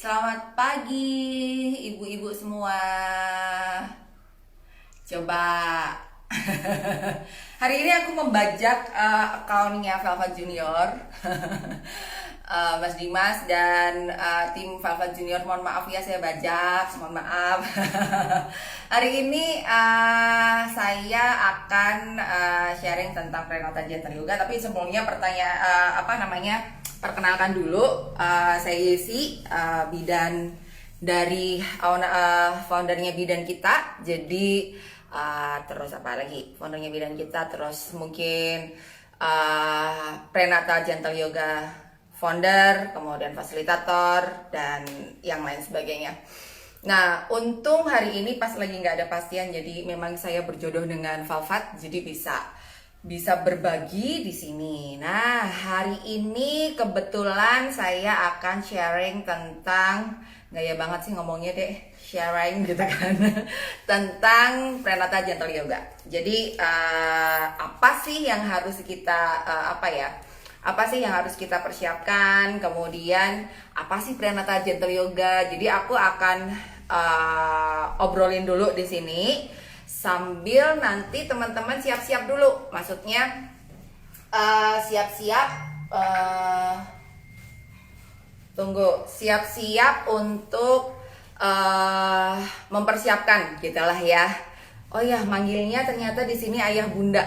Selamat pagi ibu-ibu semua. Coba hari ini aku membajak akunnya Velvet Junior. Mas Dimas dan tim Velvet Junior, mohon maaf ya saya bajak, mohon maaf. Hari ini saya akan sharing tentang prenatal gentle yoga, tapi sebelumnya perkenalkan dulu, saya Yesi, bidan dari foundernya bidan kita. Jadi terus apa lagi? Foundernya bidan kita, terus mungkin prenatal gentle yoga founder, kemudian fasilitator dan yang lain sebagainya. Nah, untung hari ini pas lagi nggak ada pasien, jadi memang saya berjodoh dengan Velvet, jadi bisa berbagi di sini. Nah, hari ini kebetulan saya akan sharing tentang, gaya banget sih ngomongnya deh, sharing gitu kan, tentang prenatal gentle yoga. Jadi apa sih yang harus kita persiapkan, kemudian apa sih prenatal gentle yoga. Jadi aku akan obrolin dulu di sini sambil nanti teman-teman siap-siap dulu, maksudnya siap-siap untuk mempersiapkan gitulah ya. Oh ya, manggilnya ternyata di sini ayah bunda.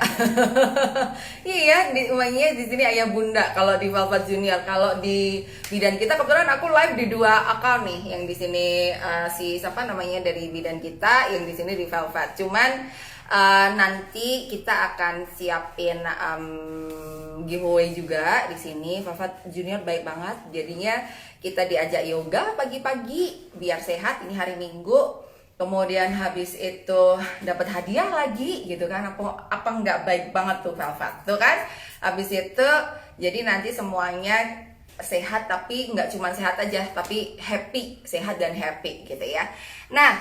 Iya, manggilnya di sini ayah bunda kalau di Velvet Junior. Kalau di bidan kita kebetulan aku live di dua akun nih, yang di sini dari bidan kita, yang di sini di Velvet. Cuman nanti kita akan siapin giveaway juga di sini. Velvet Junior baik banget, jadinya kita diajak yoga pagi-pagi biar sehat. Ini hari Minggu. Kemudian habis itu dapat hadiah lagi gitu kan, apa nggak baik banget tuh Velvet tuh kan. Habis itu jadi nanti semuanya sehat, tapi nggak cuma sehat aja, tapi happy, sehat dan happy gitu ya. Nah,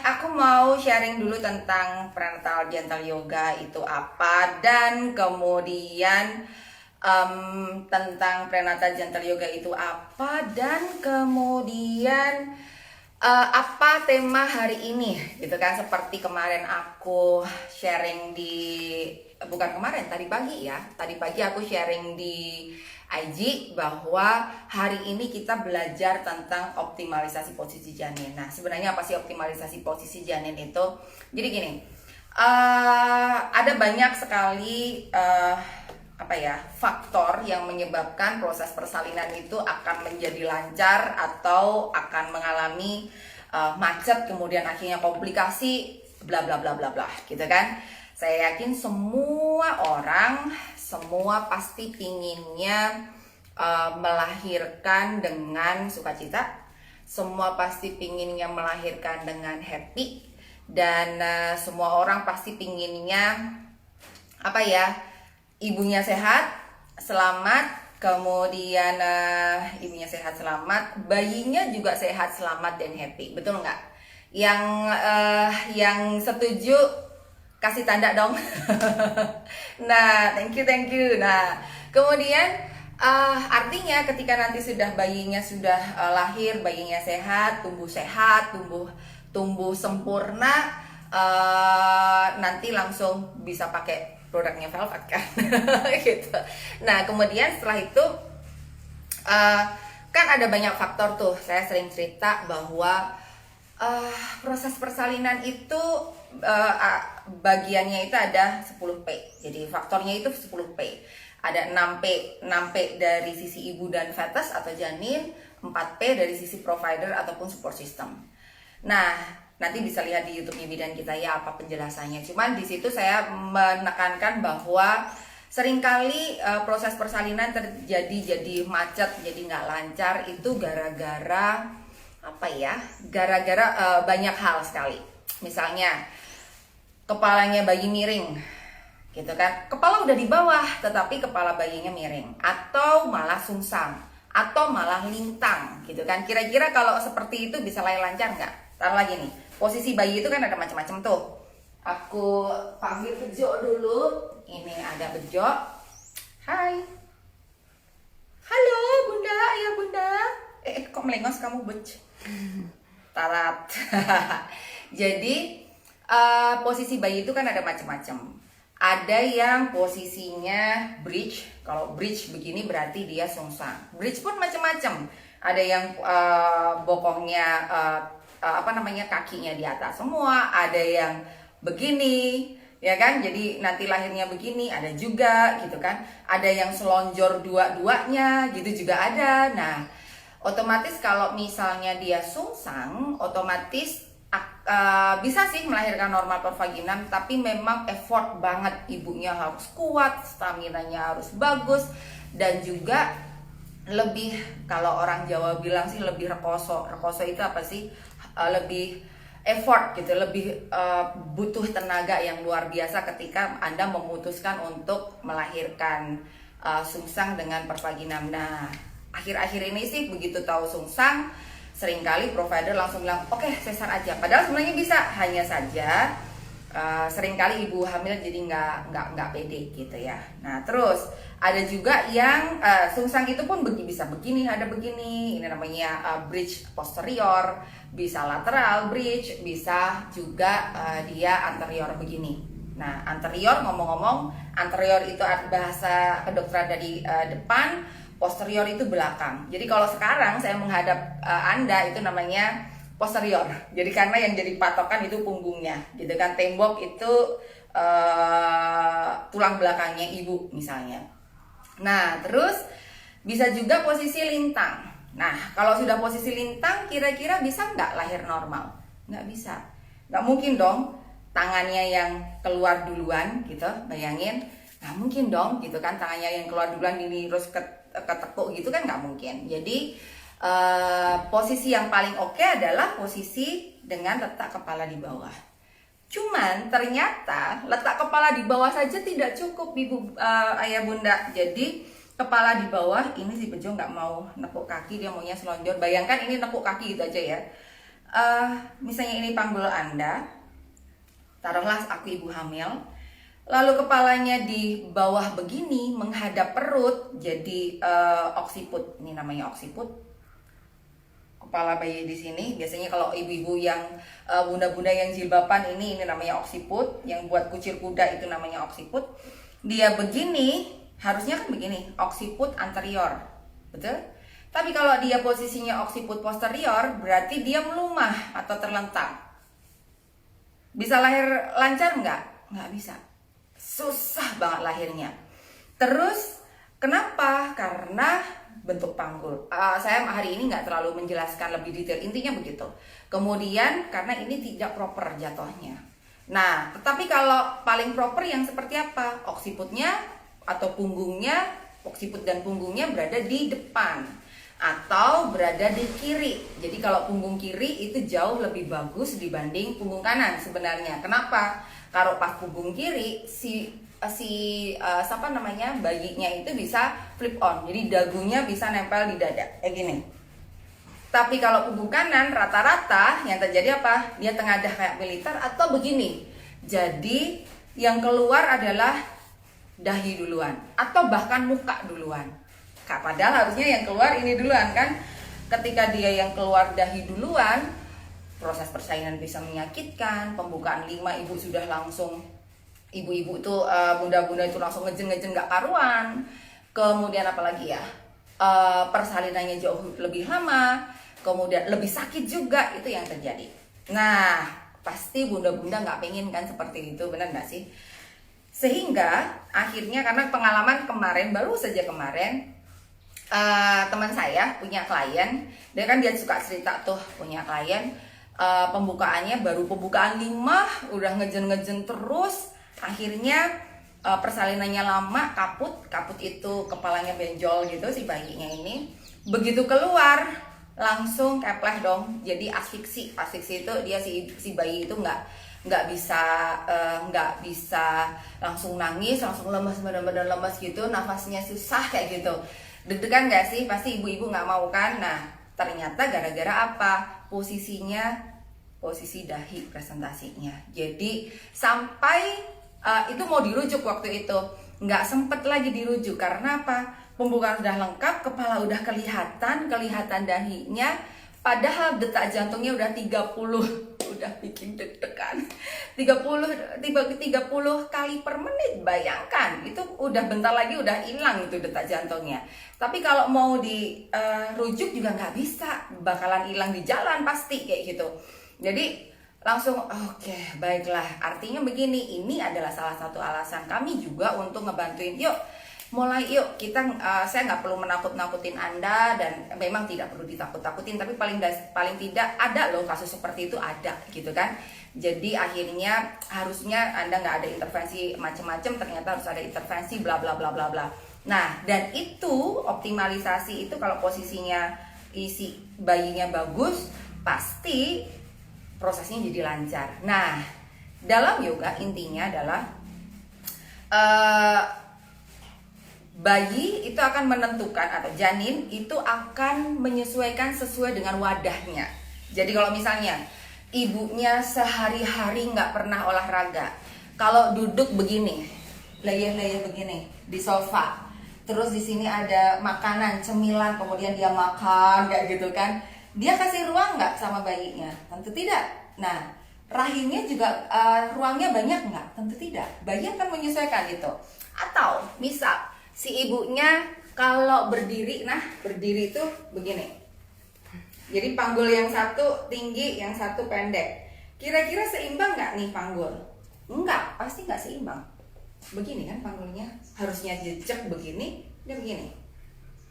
aku mau sharing dulu tentang prenatal gentle yoga itu apa, dan kemudian tentang prenatal gentle yoga itu apa, dan kemudian apa tema hari ini gitu kan. Seperti kemarin aku sharing tadi pagi aku sharing di IG bahwa hari ini kita belajar tentang optimalisasi posisi janin. Nah, sebenarnya apa sih optimalisasi posisi janin itu? Jadi gini, ada banyak sekali faktor yang menyebabkan proses persalinan itu akan menjadi lancar atau akan mengalami macet, kemudian akhirnya komplikasi, bla bla bla bla bla gitu kan. Saya yakin semua pasti pinginnya melahirkan dengan sukacita, semua pasti pinginnya melahirkan dengan happy, dan semua orang pasti pinginnya ibunya sehat, selamat, kemudian ibunya sehat, selamat, bayinya juga sehat, selamat, dan happy. Betul nggak? Yang setuju kasih tanda dong. Nah, thank you. Nah, kemudian artinya ketika nanti bayinya sudah lahir, bayinya sehat, tumbuh sempurna, nanti langsung bisa pakai produknya Velvet kan. Gitu. Nah, kemudian setelah itu kan ada banyak faktor tuh. Saya sering cerita bahwa proses persalinan itu bagiannya itu ada 10P. Jadi faktornya itu 10P. Ada 6P dari sisi ibu dan fetus atau janin, 4P dari sisi provider ataupun support system. Nah, nanti bisa lihat di YouTube-nya bidan kita ya apa penjelasannya. Cuman di situ saya menekankan bahwa seringkali proses persalinan jadi macet, jadi nggak lancar, itu gara-gara banyak hal sekali. Misalnya kepalanya bayi miring gitu kan, kepala udah di bawah tetapi kepala bayinya miring, atau malah sungsang, atau malah lintang gitu kan. Kira-kira kalau seperti itu bisa lancar nggak? Taruh lagi nih, posisi bayi itu kan ada macam-macam tuh. Aku panggil Bejo dulu. Ini ada Bejo. Hai. Halo Bunda, ya Bunda. kok melengos kamu, Butch? Tarat. Jadi posisi bayi itu kan ada macam-macam. Ada yang posisinya bridge. Kalau bridge begini berarti dia sungsang. Bridge pun macam-macam. Ada yang bokongnya kakinya di atas semua. Ada yang begini, ya kan? Jadi nanti lahirnya begini. Ada juga gitu kan. Ada yang selonjor dua-duanya gitu juga ada. Nah, otomatis kalau misalnya dia sungsang, otomatis bisa sih melahirkan normal per vaginam, tapi memang effort banget, ibunya harus kuat, stamina-nya harus bagus, dan juga lebih, kalau orang Jawa bilang sih lebih rekoso. Rekoso itu apa sih? Lebih effort gitu, lebih butuh tenaga yang luar biasa ketika Anda memutuskan untuk melahirkan sungsang dengan per vaginam. Nah, akhir-akhir ini sih begitu tahu sungsang, seringkali provider langsung bilang oke, sesar aja. Padahal sebenarnya bisa, hanya saja seringkali ibu hamil jadi nggak pede gitu ya. Nah, terus ada juga yang sungsang itu pun bisa begini, ada begini. Ini namanya bridge posterior, bisa lateral bridge, bisa juga dia anterior begini. Nah, anterior, ngomong-ngomong, anterior itu bahasa kedokteran dari depan, posterior itu belakang. Jadi kalau sekarang saya menghadap Anda itu namanya posterior. Jadi karena yang jadi patokan itu punggungnya, gitu kan. Tembok itu tulang belakangnya ibu misalnya. Nah, terus bisa juga posisi lintang. Nah, kalau sudah posisi lintang, kira-kira bisa nggak lahir normal? Nggak bisa. Nggak mungkin dong tangannya yang keluar duluan gitu, bayangin. Nggak mungkin dong gitu kan, tangannya yang keluar duluan ini terus ketekuk gitu kan, nggak mungkin. Jadi posisi yang paling oke adalah posisi dengan letak kepala di bawah. Cuman ternyata letak kepala di bawah saja tidak cukup, ibu ayah bunda. Jadi kepala di bawah ini si Bejo nggak mau nepuk kaki, dia maunya selonjor. Bayangkan ini nepuk kaki gitu aja ya. Misalnya ini panggul Anda, taruhlah aku ibu hamil, lalu kepalanya di bawah begini menghadap perut, jadi oksiput. Ini namanya oksiput. Kepala bayi di sini. Biasanya kalau ibu-ibu yang bunda-bunda yang jilbaban ini namanya oksiput. Yang buat kucir kuda itu namanya oksiput. Dia begini, harusnya kan begini, oksiput anterior, betul? Tapi kalau dia posisinya oksiput posterior, berarti dia melumah atau terlentang. Bisa lahir lancar nggak? Nggak bisa. Susah banget lahirnya. Terus kenapa? Karena bentuk panggul. Saya hari ini nggak terlalu menjelaskan lebih detail, intinya begitu. Kemudian karena ini tidak proper jatuhnya. Nah, tetapi kalau paling proper yang seperti apa? Oksiputnya atau punggungnya, oksiput dan punggungnya berada di depan atau berada di kiri. Jadi kalau punggung kiri itu jauh lebih bagus dibanding punggung kanan sebenarnya. Kenapa? Kalau pas punggung kiri bayinya itu bisa flip on, jadi dagunya bisa nempel di dada kayak gini. Tapi kalau punggung kanan rata-rata yang terjadi apa? Dia tengadah kayak militer atau begini. Jadi yang keluar adalah dahi duluan atau bahkan muka duluan. Padahal harusnya yang keluar ini duluan kan. Ketika dia yang keluar dahi duluan, proses persalinan bisa menyakitkan. Pembukaan 5 ibu sudah langsung, ibu-ibu tuh bunda-bunda itu langsung ngejen gak karuan. Kemudian apalagi ya, persalinannya jauh lebih lama, kemudian lebih sakit juga, itu yang terjadi. Nah, pasti bunda-bunda gak pengen kan seperti itu, benar gak sih? Sehingga akhirnya karena pengalaman kemarin, baru saja kemarin, teman saya punya klien, dia suka cerita tuh, punya klien, pembukaannya baru pembukaan 5, udah ngejen terus. Akhirnya persalinannya lama, kaput itu kepalanya benjol gitu si bayinya ini. Begitu keluar langsung kepleh dong, jadi asfiksi itu dia si bayi itu nggak bisa langsung nangis, langsung lemas, benar-benar lemas gitu, nafasnya susah kayak gitu. Deg-degan nggak sih? Pasti ibu-ibu nggak mau kan? Nah, ternyata gara-gara apa? Posisi dahi presentasinya. Jadi sampai itu mau dirujuk waktu itu, nggak sempet lagi dirujuk karena apa? pembukaan sudah lengkap, kepala udah kelihatan dahinya, padahal detak jantungnya udah 30, udah bikin deg-degan. 30 kali per menit, bayangkan itu udah bentar lagi udah hilang itu detak jantungnya. Tapi kalau mau dirujuk juga nggak bisa, bakalan hilang di jalan pasti kayak gitu. Jadi langsung oke, baiklah, artinya begini, ini adalah salah satu alasan kami juga untuk ngebantuin, yuk yuk kita, saya nggak perlu menakut-nakutin Anda, dan memang tidak perlu ditakut-takutin, tapi paling tidak ada loh kasus seperti itu, ada gitu kan. Jadi akhirnya harusnya Anda nggak ada intervensi macam-macam, ternyata harus ada intervensi bla bla bla bla bla. Nah, dan itu optimalisasi itu kalau posisinya isi bayinya bagus, pasti prosesnya jadi lancar. Nah, dalam yoga intinya adalah bayi itu akan menentukan, atau janin itu akan menyesuaikan sesuai dengan wadahnya. Jadi kalau misalnya ibunya sehari-hari nggak pernah olahraga, kalau duduk begini, leyeh-leyeh begini di sofa, terus di sini ada makanan, cemilan, kemudian dia makan kayak gitu kan, dia kasih ruang nggak sama bayinya? Tentu tidak. Nah, rahimnya juga ruangnya banyak nggak? Tentu tidak. Bayi akan menyesuaikan itu. Atau misal si ibunya kalau berdiri, nah berdiri itu begini. Jadi panggul yang satu tinggi, yang satu pendek. Kira-kira seimbang nggak nih panggul? Enggak, pasti nggak seimbang. Begini kan panggulnya, harusnya jejak begini, dia begini.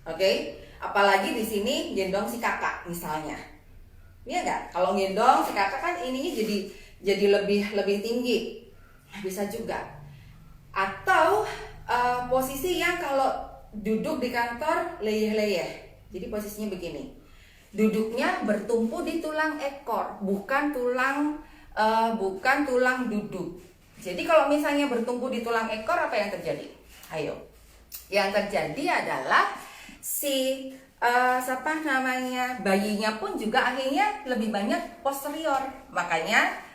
Oke? Apalagi di sini gendong si kakak misalnya. Iya nggak? Kalau gendong si kakak kan ininya jadi lebih tinggi. Nah, bisa juga. Atau posisi yang kalau duduk di kantor leyeh-leyeh. Jadi posisinya begini. Duduknya bertumpu di tulang ekor, bukan tulang duduk. Jadi kalau misalnya bertumpu di tulang ekor, apa yang terjadi? Ayo. Yang terjadi adalah si bayinya pun juga akhirnya lebih banyak posterior. Makanya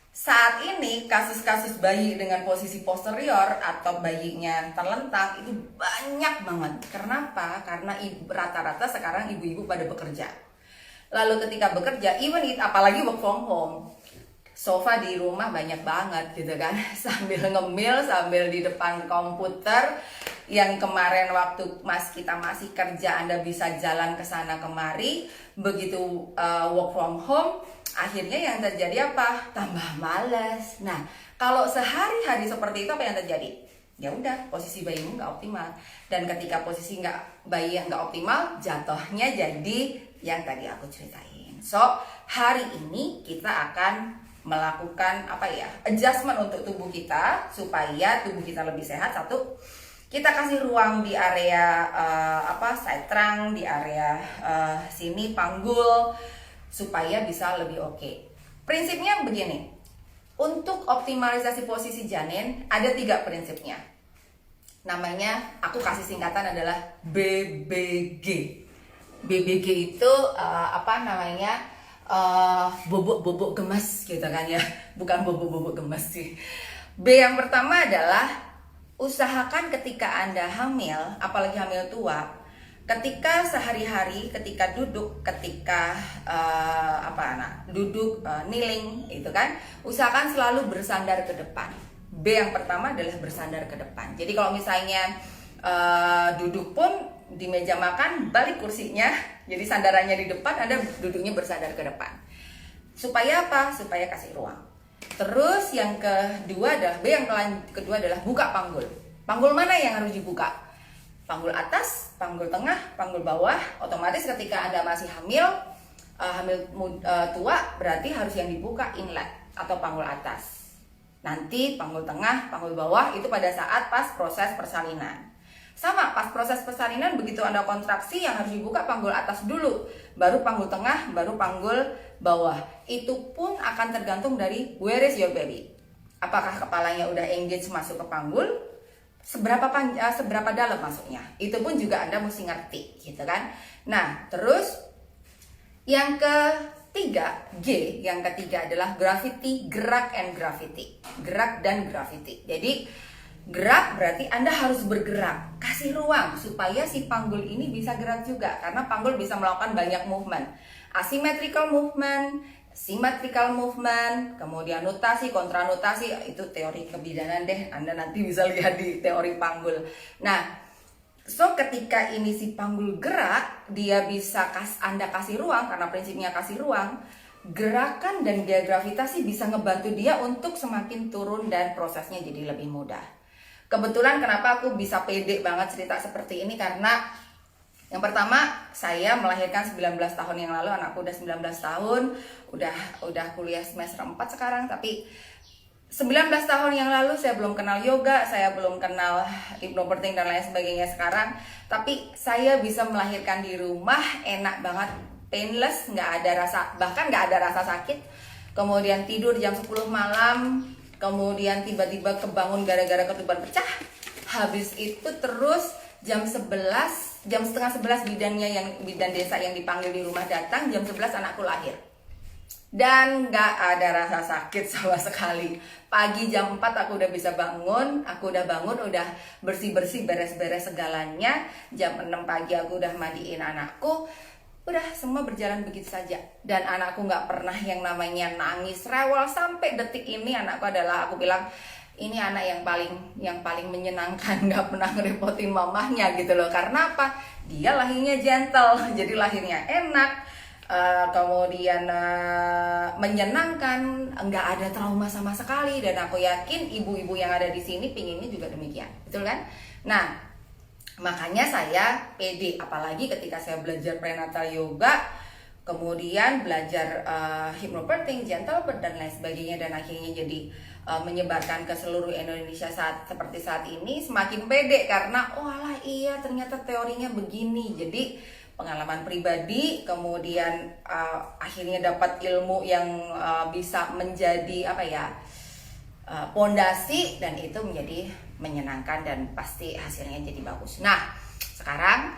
saat ini kasus-kasus bayi dengan posisi posterior atau bayinya terlentang itu banyak banget. Kenapa? Karena rata-rata sekarang ibu-ibu pada bekerja. Lalu ketika bekerja, apalagi work from home, sofa di rumah banyak banget gitu kan, sambil ngemil, sambil di depan komputer. Yang kemarin waktu kita masih kerja, Anda bisa jalan ke sana kemari. Begitu work from home, akhirnya yang terjadi apa? Tambah malas. Nah, kalau sehari-hari seperti itu, apa yang terjadi? Ya udah, posisi bayimu nggak optimal. Dan ketika posisi bayi yang nggak optimal, jatuhnya jadi yang tadi aku ceritain. So, hari ini kita akan melakukan adjustment untuk tubuh kita supaya tubuh kita lebih sehat. Satu, kita kasih ruang di area side trunk, di area sini panggul, supaya bisa lebih oke. Prinsipnya begini, untuk optimalisasi posisi janin ada 3 prinsipnya. Namanya, aku kasih singkatan adalah BBG. BBG itu bobok-bobok gemas gitu kan ya, bukan bobok-bobok gemas sih. B yang pertama adalah usahakan ketika Anda hamil, apalagi hamil tua, ketika sehari-hari, ketika duduk, ketika kneeling itu kan, usahakan selalu bersandar ke depan. B yang pertama adalah bersandar ke depan. Jadi kalau misalnya duduk pun di meja makan, balik kursinya, jadi sandarannya di depan, Anda duduknya bersandar ke depan. Supaya apa? Supaya kasih ruang. Terus yang kedua adalah buka panggul. Panggul mana yang harus dibuka? Panggul atas, panggul tengah, panggul bawah. Otomatis ketika Anda masih hamil tua, berarti harus yang dibuka inlet atau panggul atas. Nanti panggul tengah, panggul bawah itu pada saat pas proses persalinan. Sama, pas proses persalinan begitu Anda kontraksi, yang harus dibuka panggul atas dulu, baru panggul tengah, baru panggul bawah. Itu pun akan tergantung dari where is your baby. Apakah kepalanya udah engage masuk ke panggul, seberapa dalam masuknya. Itu pun juga Anda mesti ngerti, gitu kan. Nah, terus yang ketiga, G, yang ketiga adalah gravity, gerak and gravity. Gerak dan gravity. Jadi Gerak berarti Anda harus bergerak, kasih ruang supaya si panggul ini bisa gerak juga, karena panggul bisa melakukan banyak movement, asymmetrical movement, symmetrical movement, kemudian notasi, kontranotasi. Itu teori kebidanan deh, Anda nanti bisa lihat di teori panggul. Nah, so ketika ini si panggul gerak, dia bisa Anda kasih ruang, karena prinsipnya kasih ruang. Gerakan dan gaya gravitasi bisa ngebantu dia untuk semakin turun dan prosesnya jadi lebih mudah. Kebetulan kenapa aku bisa pede banget cerita seperti ini, karena yang pertama saya melahirkan 19 tahun yang lalu, anakku udah 19 tahun, udah kuliah semester 4 sekarang, tapi 19 tahun yang lalu saya belum kenal yoga, saya belum kenal hypnobirthing dan lain sebagainya sekarang, tapi saya bisa melahirkan di rumah enak banget, painless, nggak ada rasa, bahkan nggak ada rasa sakit. Kemudian tidur jam 10 malam, kemudian tiba-tiba kebangun gara-gara ketuban pecah. Habis itu terus jam 11, jam setengah 11 bidan desa yang dipanggil di rumah datang, jam 11 anakku lahir. Dan gak ada rasa sakit sama sekali. Pagi jam 4 aku udah bisa bangun, udah bersih-bersih, beres-beres segalanya. Jam 6 pagi aku udah mandiin anakku. Udah semua berjalan begitu saja. Dan anakku gak pernah yang namanya nangis, rewel. Sampai detik ini anakku adalah, aku bilang, ini anak yang paling menyenangkan, gak pernah ngerepotin mamahnya gitu loh. Karena apa? Dia lahirnya gentle, jadi lahirnya enak, kemudian menyenangkan, nggak ada trauma sama sekali. Dan aku yakin ibu-ibu yang ada di sini pinginnya juga demikian, betul kan? Nah, makanya saya pede, apalagi ketika saya belajar prenatal yoga, kemudian belajar hypnobirthing, gentle birth dan lain sebagainya, dan akhirnya jadi menyebarkan ke seluruh Indonesia seperti saat ini. Semakin pede karena oh alah iya ternyata teorinya begini. Jadi pengalaman pribadi, kemudian akhirnya dapat ilmu yang bisa menjadi pondasi, dan itu menjadi menyenangkan dan pasti hasilnya jadi bagus. Nah, sekarang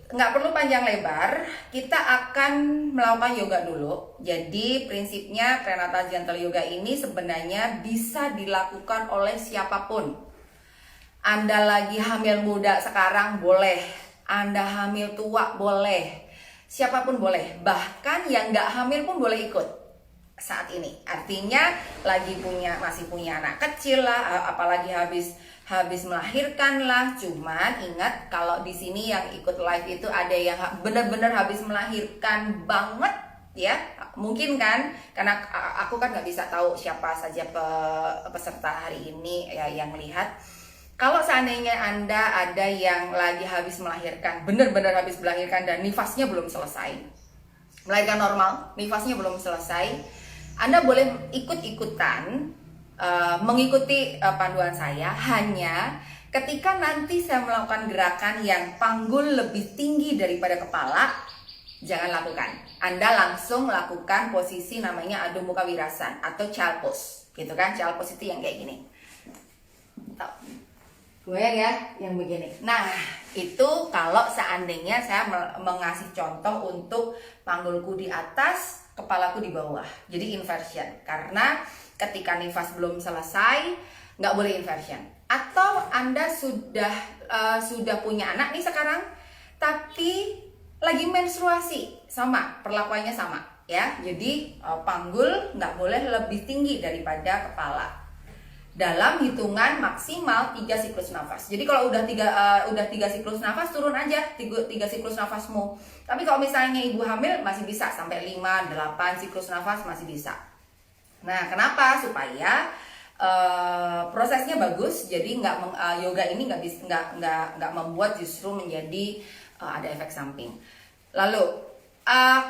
nggak perlu panjang lebar, kita akan melakukan yoga dulu. Jadi prinsipnya prenatal gentle yoga ini sebenarnya bisa dilakukan oleh siapapun. Anda lagi hamil muda sekarang boleh, Anda hamil tua boleh, siapapun boleh, bahkan yang nggak hamil pun boleh ikut saat ini. Artinya masih punya anak kecil lah, apalagi habis melahirkan lah. Cuman ingat, kalau di sini yang ikut live itu ada yang benar-benar habis melahirkan banget ya, mungkin kan, karena aku kan nggak bisa tahu siapa saja peserta hari ini ya yang lihat. Kalau seandainya Anda ada yang lagi habis melahirkan, benar-benar habis melahirkan dan nifasnya belum selesai, melahirkan normal, nifasnya belum selesai, Anda boleh ikut-ikutan mengikuti panduan saya. Hanya ketika nanti saya melakukan gerakan yang panggul lebih tinggi daripada kepala, jangan lakukan. Anda langsung lakukan posisi namanya Adho Mukha Wirasan atau child pose, gitu kan? Child pose itu yang kayak gini. Goyang ya, yang begini. Nah, itu kalau seandainya saya mengasih contoh untuk panggulku di atas, kepalaku di bawah. Jadi inversion. Karena ketika nifas belum selesai, nggak boleh inversion. Atau Anda sudah punya anak nih sekarang, tapi lagi menstruasi, sama, perlakuannya sama ya. Jadi panggul nggak boleh lebih tinggi daripada kepala dalam hitungan maksimal 3 siklus nafas. Jadi kalau udah 3 siklus nafas, turun aja 3 siklus nafasmu. Tapi kalau misalnya ibu hamil masih bisa sampai 5, 8 siklus nafas masih bisa. Nah, kenapa? Supaya prosesnya bagus. Jadi yoga ini nggak membuat justru menjadi ada efek samping. Lalu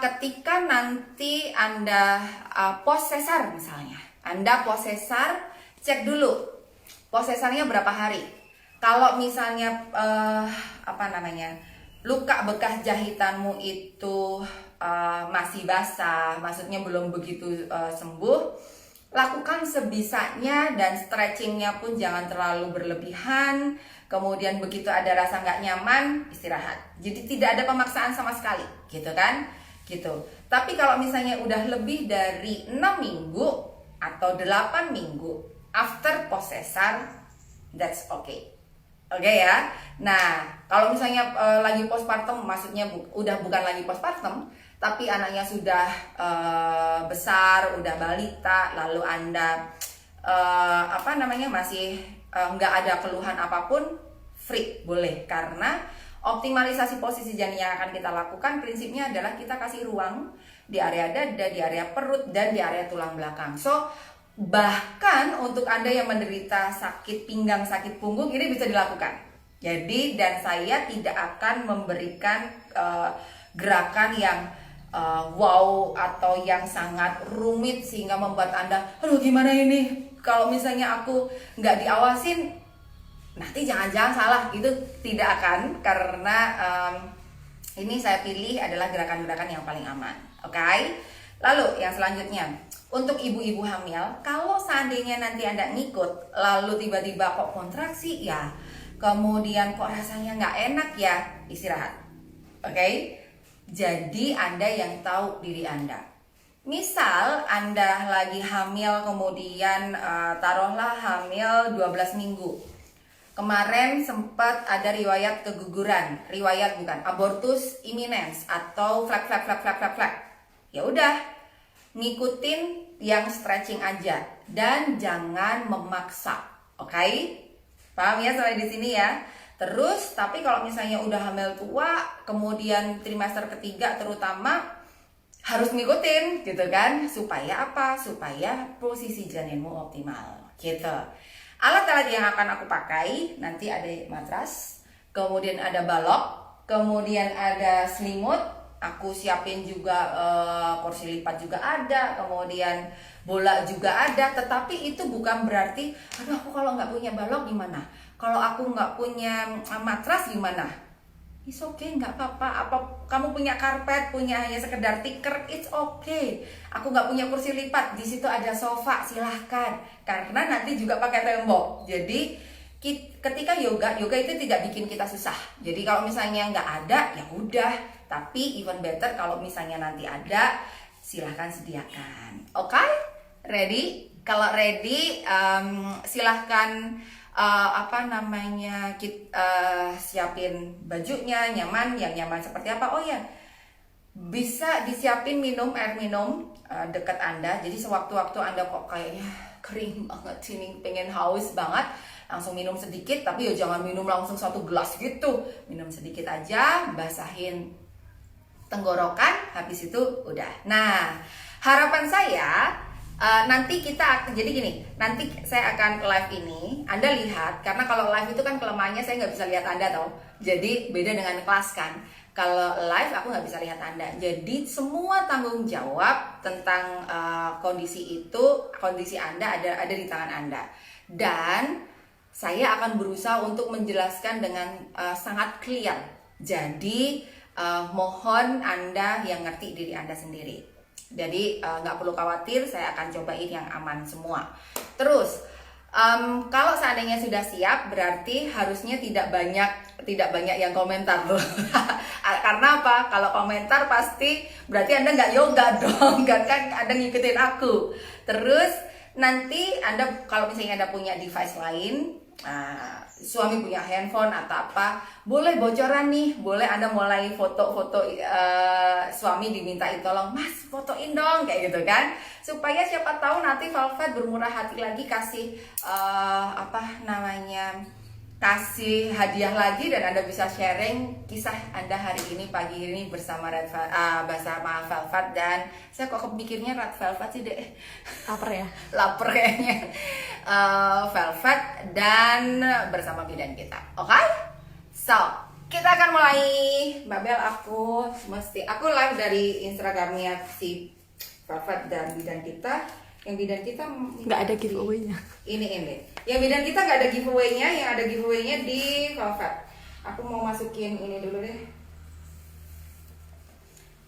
ketika nanti Anda pos sesar misalnya, Anda pos sesar, cek dulu posesarnya berapa hari. Kalau misalnya luka bekas jahitanmu itu masih basah, maksudnya belum begitu sembuh, lakukan sebisanya dan stretchingnya pun jangan terlalu berlebihan. Kemudian begitu ada rasa nggak nyaman, istirahat. Jadi tidak ada pemaksaan sama sekali, gitu kan? Gitu. Tapi kalau misalnya udah lebih dari 6 minggu atau 8 minggu after post sesar, that's okay. Oke ya. Nah, kalau misalnya lagi postpartum, maksudnya udah bukan lagi postpartum, tapi anaknya sudah besar, udah balita, lalu Anda masih nggak ada keluhan apapun, free boleh, karena optimalisasi posisi janin yang akan kita lakukan prinsipnya adalah kita kasih ruang di area dada, di area perut, dan di area tulang belakang. So bahkan untuk Anda yang menderita sakit pinggang, sakit punggung, ini bisa dilakukan. Jadi, dan saya tidak akan memberikan gerakan yang wow atau yang sangat rumit sehingga membuat Anda, aduh gimana ini, kalau misalnya aku nggak diawasin nanti jangan-jangan salah. Itu tidak akan, karena ini saya pilih adalah gerakan-gerakan yang paling aman. Oke? Lalu yang selanjutnya, untuk ibu-ibu hamil, kalau seandainya nanti Anda ngikut, lalu tiba-tiba kok kontraksi ya, kemudian kok rasanya nggak enak ya, istirahat. Oke? Jadi Anda yang tahu diri Anda. Misal Anda lagi hamil, kemudian taruhlah hamil 12 minggu. Kemarin sempat ada riwayat keguguran, riwayat bukan, abortus imminens atau flap. Ya udah, ngikutin yang stretching aja dan jangan memaksa, oke? Paham ya sampai di sini ya? Terus, tapi kalau misalnya udah hamil tua, kemudian trimester ketiga terutama harus ngikutin gitu kan, supaya apa? Supaya posisi janinmu optimal, gitu. Alat-alat yang akan aku pakai nanti ada matras, kemudian ada balok, kemudian ada selimut. Aku siapin juga kursi lipat juga ada, kemudian bola juga ada. Tetapi itu bukan berarti, aduh aku kalau nggak punya balok gimana? Kalau aku nggak punya matras gimana? It's okay, nggak apa-apa. Apa kamu punya karpet, punya hanya sekedar tikar, it's okay. Aku nggak punya kursi lipat, di situ ada sofa, silahkan. Karena nanti juga pakai tembok. Jadi ketika yoga itu tidak bikin kita susah. Jadi kalau misalnya nggak ada, ya udah. Tapi even better kalau misalnya nanti ada, silahkan sediakan. Oke? Ready? Kalau ready, silahkan siapin bajunya, nyaman. Yang nyaman seperti apa? Oh ya, bisa disiapin air minum dekat Anda. Jadi sewaktu-waktu Anda kok kayaknya kering banget, ini pengen haus banget, langsung minum sedikit. Tapi ya jangan minum langsung 1 gelas gitu. Minum sedikit aja, basahin tenggorokan, habis itu udah. Nah, harapan saya nanti jadi gini, nanti saya akan live ini, Anda lihat, karena kalau live itu kan kelemahannya saya nggak bisa lihat Anda tau. Jadi beda dengan kelas kan. Kalau live aku nggak bisa lihat Anda. Jadi semua tanggung jawab tentang kondisi Anda ada di tangan Anda. Dan saya akan berusaha untuk menjelaskan dengan sangat clear. Jadi mohon Anda yang ngerti diri Anda sendiri. Jadi nggak perlu khawatir, saya akan cobain yang aman semua. Terus kalau seandainya sudah siap, berarti harusnya tidak banyak yang komentar loh. Karena apa? Kalau komentar pasti berarti Anda nggak yoga dong, kan Anda ngikutin aku. Terus nanti Anda kalau misalnya Anda punya device lain, suami punya handphone atau apa, boleh bocoran nih, boleh Anda mulai foto-foto, suami dimintain tolong, Mas fotoin dong, kayak gitu kan, supaya siapa tahu nanti Velvet bermurah hati lagi kasih kasih hadiah lagi, dan Anda bisa sharing kisah Anda hari ini, pagi ini bersama Velvet. Dan saya kok kepikirnya Red Velvet sih deh, Lapar ya? lapar kayaknya. Velvet dan bersama bidan kita. Oke? So, kita akan mulai. Mbak Bel, aku live dari Instagramnya si Velvet dan bidan kita. Yang bidan kita nggak ada giveaway-nya. Ini. Yang bidan kita nggak ada giveaway-nya, yang ada giveaway-nya di Velvet. Aku mau masukin ini dulu deh.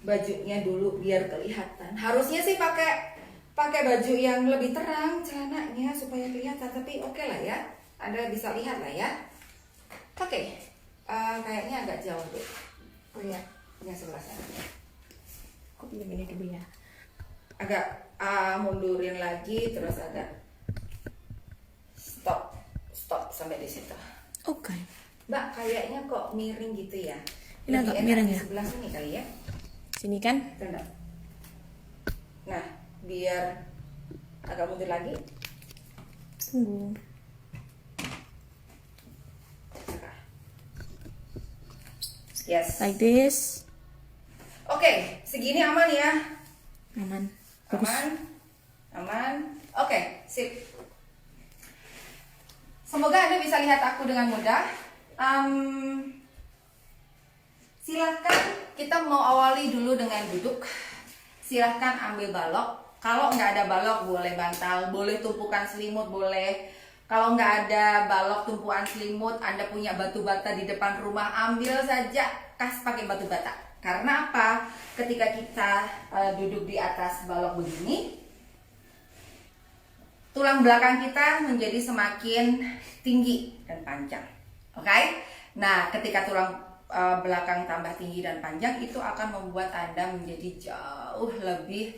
Bajunya dulu biar kelihatan. Harusnya sih pakai baju yang lebih terang celananya supaya kelihatan, tapi oke lah ya. Anda bisa lihat lah ya. Oke. Kayaknya agak jauh deh. Oh iya, yang sebelah sana. Kok pinjam ini dulu ya? Agak mundurin lagi, terus agak stop. stop sampai di situ. Oke. Mbak, kayaknya kok miring gitu ya? Ini Lebih agak enak miring di ya? sebelah sini kali ya? Sini kan? Benar. Nah, biar agak mundur lagi. Tunggu. Yes. Like this. Oke, segini aman ya? Aman. Bagus. Aman. Oke, sip. Semoga Anda bisa lihat aku dengan mudah. Silakan kita mau awali dulu dengan duduk. Silakan ambil balok. Kalau nggak ada balok boleh bantal, boleh tumpukan selimut, boleh. Kalau nggak ada balok tumpuan selimut, Anda punya batu bata di depan rumah, ambil saja, kas pakai batu bata. Karena apa? Ketika kita duduk di atas balok begini, tulang belakang kita menjadi semakin tinggi dan panjang. Oke? Nah, ketika tulang belakang tambah tinggi dan panjang, itu akan membuat Anda menjadi jauh lebih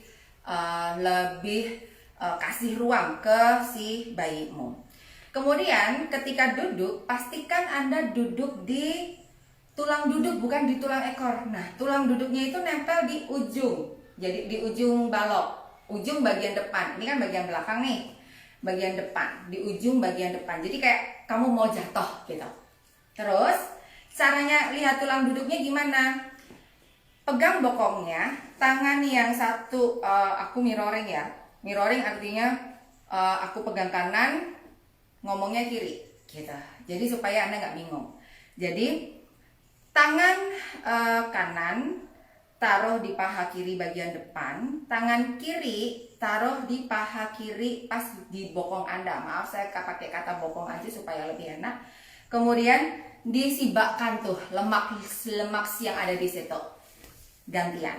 kasih ruang ke si bayimu. Kemudian ketika duduk, pastikan Anda duduk di tulang duduk, bukan di tulang ekor. Nah, tulang duduknya itu nempel di ujung. Jadi di ujung balok, ujung bagian depan. Ini kan bagian belakang nih. Bagian depan, di ujung bagian depan. Jadi kayak kamu mau jatuh gitu. Terus, caranya lihat tulang duduknya gimana? Pegang bokongnya, tangan yang satu aku mirroring ya. Mirroring artinya aku pegang kanan, ngomongnya kiri gitu. Jadi supaya Anda nggak bingung. Jadi tangan kanan taruh di paha kiri bagian depan, tangan kiri taruh di paha kiri pas di bokong Anda. Maaf, saya pakai kata bokong aja supaya lebih enak. Kemudian disibakkan tuh lemak yang ada di situ. Gantian,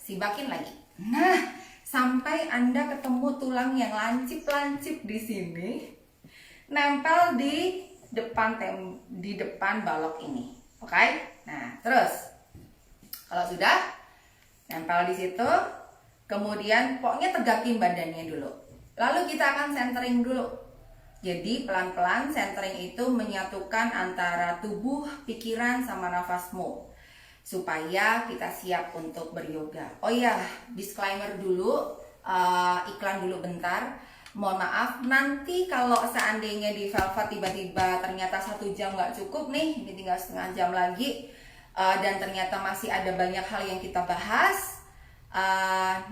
sibakin lagi. Nah, sampai Anda ketemu tulang yang lancip-lancip di sini, nempel di depan balok ini. Oke? Nah, terus kalau sudah nempel di situ, kemudian pokoknya tegakin badannya dulu. Lalu kita akan centering dulu. Jadi pelan-pelan centering itu menyatukan antara tubuh, pikiran, sama nafasmu, supaya kita siap untuk beryoga. Oh iya, disclaimer dulu, iklan dulu bentar. Mohon maaf, nanti kalau seandainya di Velvet tiba-tiba ternyata 1 jam nggak cukup nih, ini tinggal setengah jam lagi, dan ternyata masih ada banyak hal yang kita bahas,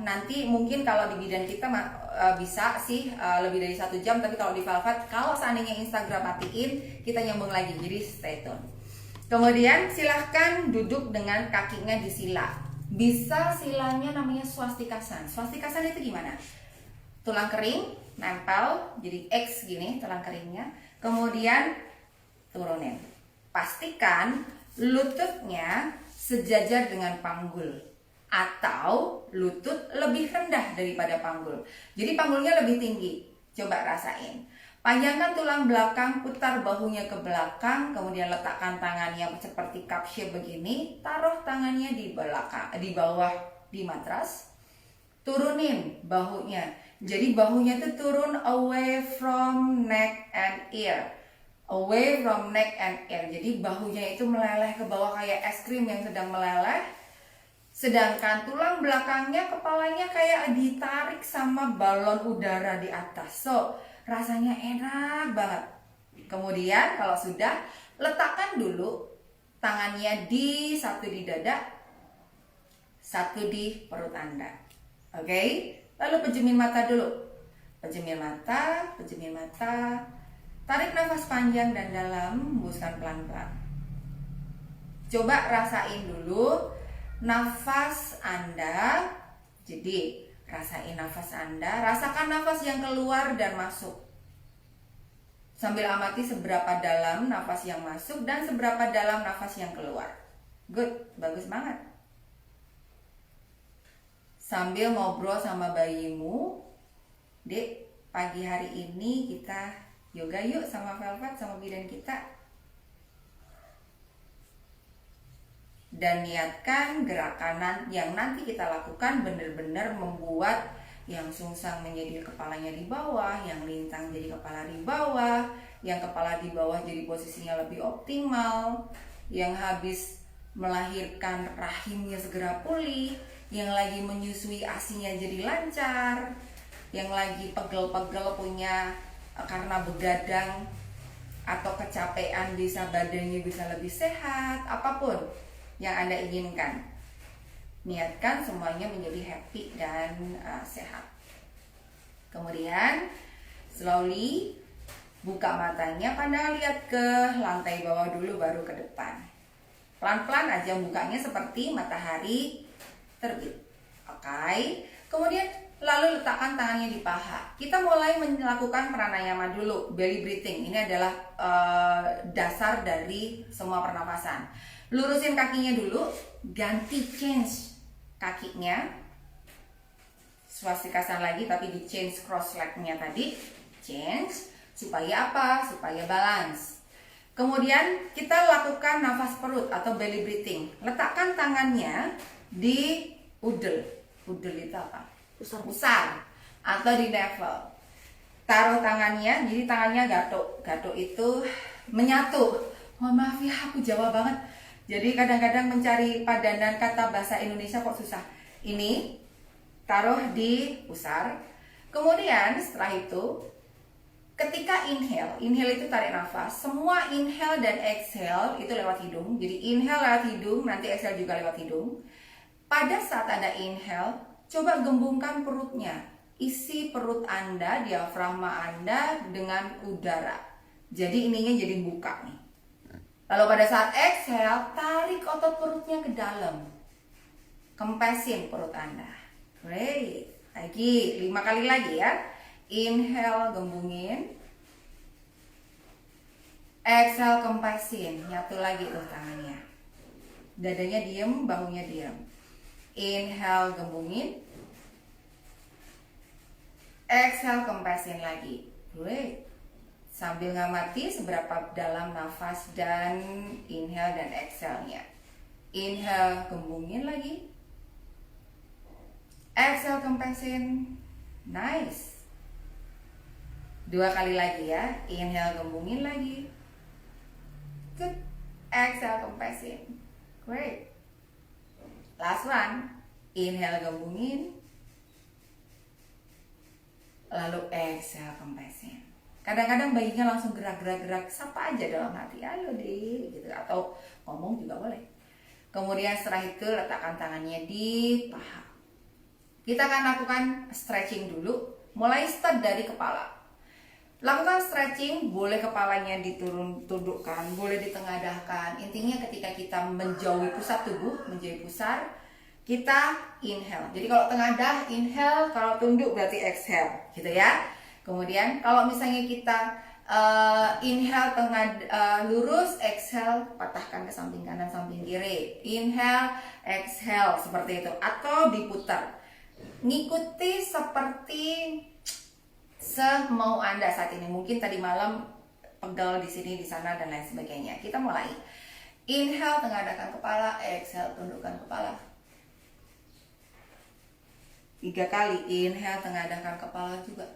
nanti mungkin kalau di bidan kita bisa sih lebih dari 1 jam, tapi kalau di Velvet, kalau seandainya Instagram matiin, kita nyambung lagi, jadi stay tune. Kemudian silahkan duduk dengan kakinya disila. Bisa silanya namanya swastikasan. Swastikasan itu gimana? Tulang kering nempel jadi X gini tulang keringnya. Kemudian turunin. Pastikan lututnya sejajar dengan panggul atau lutut lebih rendah daripada panggul. Jadi panggulnya lebih tinggi. Coba rasain. Panjangkan tulang belakang, putar bahunya ke belakang, kemudian letakkan tangannya seperti cup shape begini, taruh tangannya di belakang, di bawah di matras, turunin bahunya. Jadi bahunya itu turun away from neck and ear, away from neck and ear. Jadi bahunya itu meleleh ke bawah kayak es krim yang sedang meleleh. Sedangkan tulang belakangnya, kepalanya kayak ditarik sama balon udara di atas. So, rasanya enak banget. Kemudian kalau sudah, letakkan dulu tangannya satu di dada, satu di perut Anda. Oke? Lalu pejemin mata dulu. Pejemin mata, pejemin mata. Tarik nafas panjang dan dalam, hembuskan pelan-pelan. Coba rasain dulu nafas Anda. Jadi rasain nafas Anda, rasakan nafas yang keluar dan masuk. Sambil amati seberapa dalam nafas yang masuk dan seberapa dalam nafas yang keluar. Good, bagus banget. Sambil ngobrol sama bayimu, Dek, pagi hari ini kita yoga yuk sama Velvet, sama bidan kita. Dan niatkan gerakan yang nanti kita lakukan benar-benar membuat yang sungsang menjadi kepalanya di bawah, yang lintang jadi kepala di bawah, yang kepala di bawah jadi posisinya lebih optimal, yang habis melahirkan rahimnya segera pulih, yang lagi menyusui asinya jadi lancar, yang lagi pegel-pegel punya karena begadang atau kecapean bisa badannya bisa lebih sehat, apapun yang Anda inginkan. Niatkan semuanya menjadi happy dan sehat. Kemudian slowly buka matanya, pandang lihat ke lantai bawah dulu baru ke depan. Pelan-pelan aja bukanya seperti matahari terbit. Oke. Kemudian lalu letakkan tangannya di paha. Kita mulai melakukan pranayama dulu, belly breathing. Ini adalah dasar dari semua pernapasan. Lurusin kakinya dulu, ganti change kakinya. Swastikasan lagi tapi di change cross legnya tadi. Change supaya apa? Supaya balance. Kemudian kita lakukan nafas perut atau belly breathing. Letakkan tangannya di udel. Udel itu apa? Pusar atau di navel. Taruh tangannya, jadi tangannya gatuk. Gatuk itu menyatu. Mohon maaf ya, aku Jawa banget. Jadi kadang-kadang mencari padanan kata bahasa Indonesia kok susah. Ini taruh di pusar. Kemudian setelah itu ketika inhale itu tarik nafas. Semua inhale dan exhale itu lewat hidung. Jadi inhale lewat hidung, nanti exhale juga lewat hidung. Pada saat Anda inhale, coba gembungkan perutnya. Isi perut Anda, diafragma Anda dengan udara. Jadi ininya jadi buka nih. Lalu pada saat exhale, tarik otot perutnya ke dalam. Kempesin perut Anda. Great. Lagi, 5 kali lagi ya. Inhale, gembungin. Exhale, kempesin. Nyatu lagi tuh tangannya. Dadanya diem, bahunya diem. Inhale, gembungin. Exhale, kempesin lagi. Great. Sambil ngamati seberapa dalam nafas dan inhale dan exhale-nya. Inhale, gembungin lagi. Exhale, kempesin. Nice. 2 kali lagi ya. Inhale, gembungin lagi. Good. Exhale, kempesin. Great. Last one. Inhale, gembungin. Lalu exhale, kempesin. Kadang-kadang bayinya langsung gerak-gerak, sapa aja dalam hati, ayo deh, gitu. Atau ngomong juga boleh. Kemudian setelah itu letakkan tangannya di paha. Kita akan lakukan stretching dulu. Mulai start dari kepala. Lakukan stretching, boleh kepalanya ditundukkan, boleh ditengadahkan. Intinya ketika kita menjauhi pusat tubuh, menjauhi pusar, kita inhale. Jadi kalau tengadah inhale, kalau tunduk berarti exhale, gitu ya. Kemudian kalau misalnya kita inhale lurus, exhale patahkan ke samping kanan, samping kiri. Inhale, exhale seperti itu, atau diputar. Ngikuti seperti semau Anda saat ini. Mungkin tadi malam pegel di sini, di sana dan lain sebagainya. Kita mulai. Inhale, tengadahkan kepala, exhale, tundukkan kepala. 3 kali. Inhale, tengadahkan kepala juga.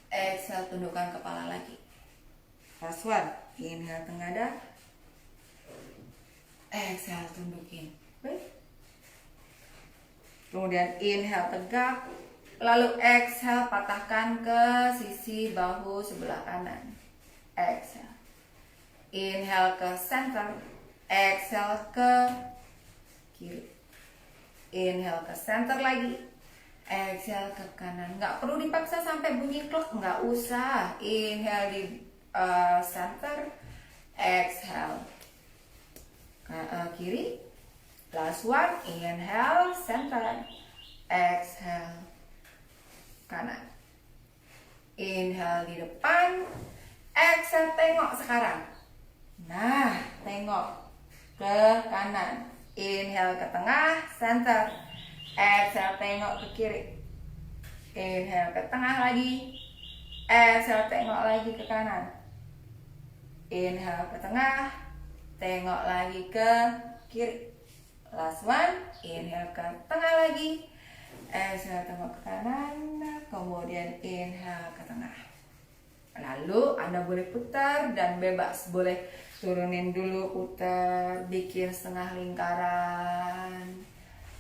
Exhale, tundukkan kepala lagi. Last one. Inhale, tengadah. Exhale, tundukin. Baik. Kemudian inhale, tegak. Lalu exhale, patahkan ke sisi bahu sebelah kanan. Exhale. Inhale ke center. Exhale ke kiri. Inhale ke center lagi. Exhale ke kanan. Nggak perlu dipaksa sampai bunyi klok, nggak usah. Inhale di center. Exhale kiri. Last one. Inhale center. Exhale kanan. Inhale di depan. Exhale, tengok sekarang. Nah, tengok ke kanan. Inhale ke tengah, center. Exhale, tengok ke kiri. Inhale ke tengah lagi. Exhale, tengok lagi ke kanan. Inhale ke tengah. Tengok lagi ke kiri. Last one. Inhale ke tengah lagi. exhale tengok ke kanan, kemudian inhale ke tengah. Lalu Anda boleh putar dan bebas, boleh turunin dulu, putar, bikin setengah lingkaran,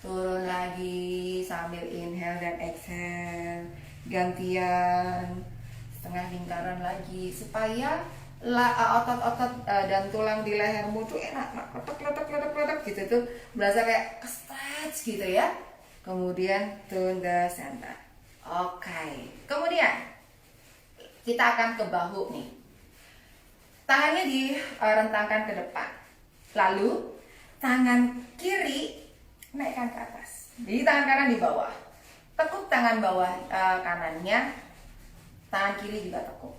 turun lagi sambil inhale dan exhale, gantian setengah lingkaran lagi supaya otot-otot dan tulang di lehermu tuh enak, letak gitu tuh, berasa kayak stretch gitu ya. Kemudian turun ke center. Oke. Kemudian kita akan ke bahu nih. Tangannya direntangkan ke depan. Lalu tangan kiri naikkan ke atas. Jadi tangan kanan di bawah. Tekuk tangan bawah kanannya. Tangan kiri juga tekuk.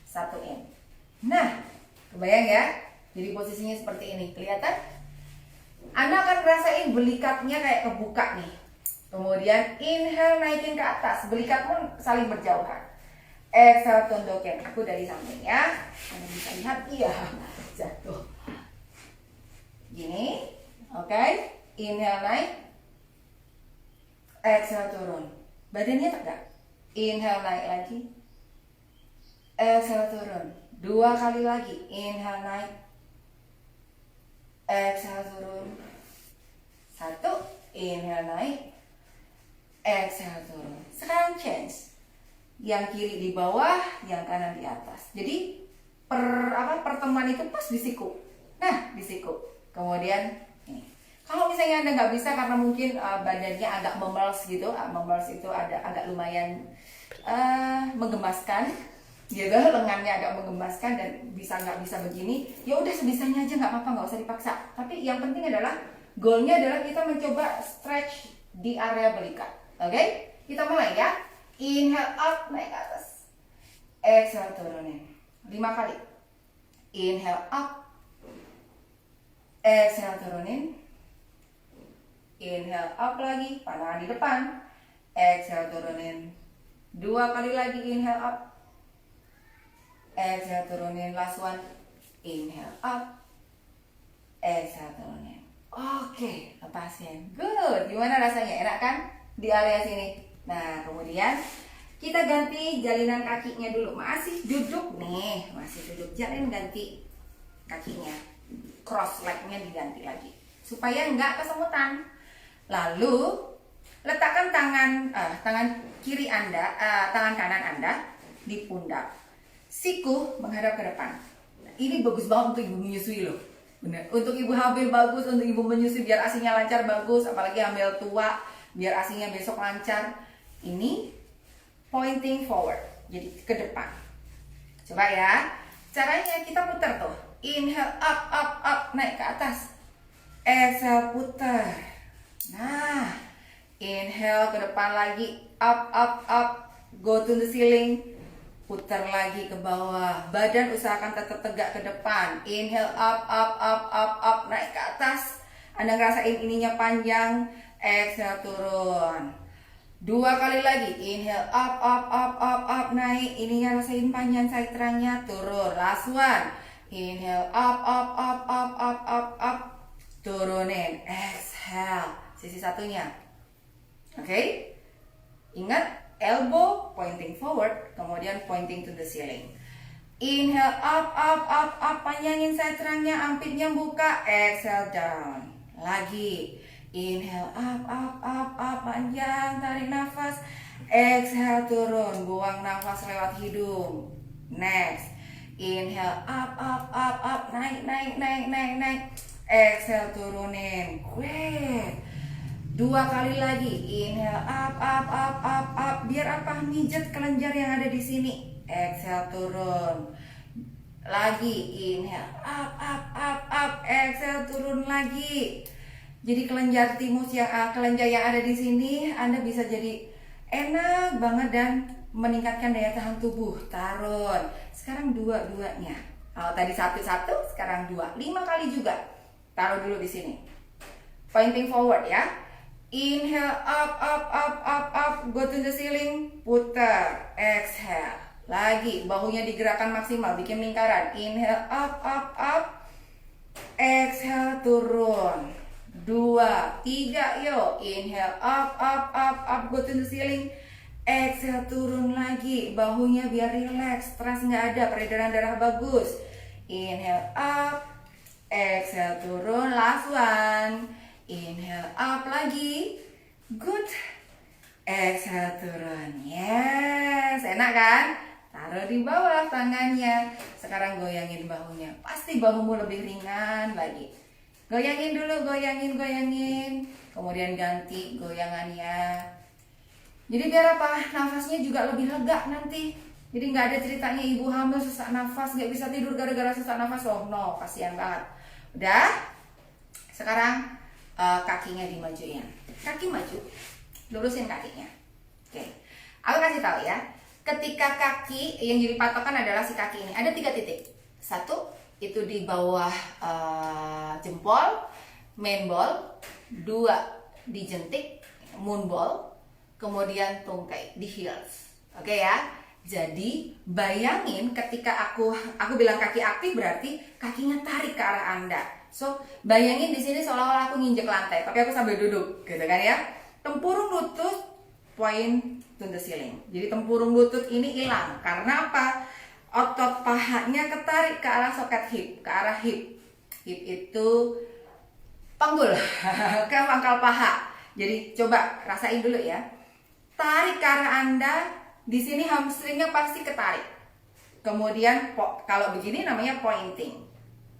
Satuin. Nah, kebayang ya? Jadi posisinya seperti ini. Kelihatan? Anda akan ngerasain belikatnya kayak kebuka nih. Kemudian inhale naikin ke atas. Belikat pun saling berjauhan. Exhale tundukin. Aku dari samping ya. Anda bisa lihat, iya, jatuh. Gini, oke. Inhale naik. Exhale turun. Badannya tegak. Inhale naik lagi. Exhale turun. 2 kali lagi. Inhale naik. Exhale turun. 1. Inhale naik. Exhale turun. Sekarang change. Yang kiri di bawah, yang kanan di atas. Jadi pertemuan itu pas di siku. Nah, di siku. Kemudian ini. Kalau misalnya Anda nggak bisa karena mungkin badannya agak memels gitu, memels itu agak lumayan menggemaskan, gitu, lengannya agak menggemaskan dan nggak bisa begini, ya udah sebisanya aja, nggak apa-apa, nggak usah dipaksa. Tapi yang penting adalah goalnya adalah kita mencoba stretch di area belikat. Oke? Kita mulai ya. Inhale up, naik ke atas. Exhale turunin 5 kali. Inhale up. Exhale turunin. Inhale up lagi, pandangan di depan. Exhale turunin 2 kali lagi. Inhale up. Exhale turunin, last one. Inhale up. Exhale turunin. Oke, lepasin. Good. Gimana rasanya? Enak kan? Di area sini. Nah, kemudian kita ganti jalinan kakinya dulu. Masih duduk nih, masih duduk. Jangan ganti kakinya. Cross legnya diganti lagi supaya nggak kesemutan. Lalu letakkan tangan kiri Anda, tangan kanan Anda di pundak. Siku menghadap ke depan. Nah, ini bagus banget untuk ibu menyusui loh. Bener. Untuk ibu hamil bagus, untuk ibu menyusui biar asinya lancar bagus, apalagi hamil tua biar asinya besok lancar. Ini pointing forward, jadi ke depan. Coba ya. Caranya kita putar tuh. Inhale up, naik ke atas. Exhale putar. Nah, inhale ke depan lagi, up, go to the ceiling. Putar lagi ke bawah. Badan usahakan tetap tegak ke depan. Inhale up, naik ke atas. Anda ngerasain ininya panjang. Exhale turun. 2 kali lagi. Inhale up, naik. Ininya rasain panjang, side terangnya. Turun. Last one. Inhale up, turunin. Exhale. Sisi satunya. Oke? Ingat, elbow pointing forward, kemudian pointing to the ceiling. Inhale up, panjangin side terangnya, armpitnya buka. Exhale down. Lagi. Inhale up, panjang, tarik nafas. Exhale turun, buang nafas lewat hidung. Next. Inhale up, naik. Exhale turunin. Great. 2 kali lagi. Inhale up. Biar apa? Mijet kelenjar yang ada di sini. Exhale turun. Lagi. Inhale up. Exhale turun lagi. Jadi kelenjar timus kelenjar yang ada di sini Anda bisa jadi enak banget dan meningkatkan daya tahan tubuh. Tarun. Sekarang dua-duanya. Tadi satu, sekarang 2. 5 kali juga. Taruh dulu di sini. Pointing forward ya. Inhale up, go to the ceiling, putar. Exhale. Lagi, bahunya digerakkan maksimal, bikin lingkaran. Inhale up. Exhale turun. 2, 3, yuk. Inhale, up, up, up, up, go to the ceiling. Exhale, turun lagi. Bahunya biar relax, stres nggak ada, peredaran darah bagus. Inhale, up. Exhale, turun. Last one. Inhale, up lagi. Good. Exhale, turun. Yes, enak kan? Taruh di bawah tangannya. Sekarang goyangin bahunya. Pasti bahumu lebih ringan lagi. Goyangin dulu, goyangin. Kemudian ganti goyangannya. Jadi biar apa? Nafasnya juga lebih lega nanti. Jadi nggak ada ceritanya ibu hamil sesak nafas, nggak bisa tidur gara-gara sesak nafas. Oh no, kasihan banget. Udah? Sekarang kakinya dimajuin. Kaki maju. Lurusin kakinya. Oke. Aku kasih tahu ya. Ketika kaki yang jadi patokan adalah si kaki ini. Ada 3 titik. 1 itu di bawah jempol, main ball. 2 di jentik, moon ball. Kemudian tungkai di heels. Oke ya. Jadi bayangin ketika aku bilang kaki aktif berarti kakinya tarik ke arah Anda. So bayangin di sini seolah-olah aku nginjek lantai, tapi aku sambil duduk, gitu kan ya. Tempurung lutut point to the ceiling. Jadi tempurung lutut ini hilang. Karena apa? Otot pahanya ketarik ke arah soket hip, ke arah hip. Hip itu panggul, ke pangkal paha. Jadi coba rasain dulu ya. Tarik ke arah Anda, di sini hamstringnya pasti ketarik. Kemudian kalau begini namanya pointing.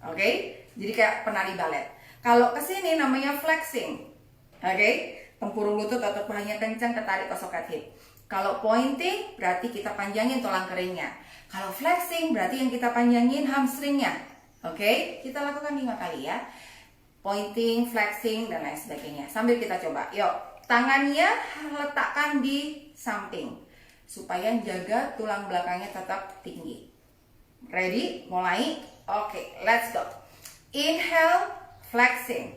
Oke? Jadi kayak penari balet. Kalau ke sini namanya flexing. Oke? Tempurung lutut atau pahanya kencang ketarik ke soket hip. Kalau pointing berarti kita panjangin tulang keringnya. Kalau flexing berarti yang kita panjangin hamstringnya. Oke? Kita lakukan 5 kali ya. Pointing, flexing, dan lain sebagainya. Sambil kita coba. Yuk, tangannya letakkan di samping supaya jaga tulang belakangnya tetap tinggi. Ready? Mulai? Oke, let's go. Inhale, flexing.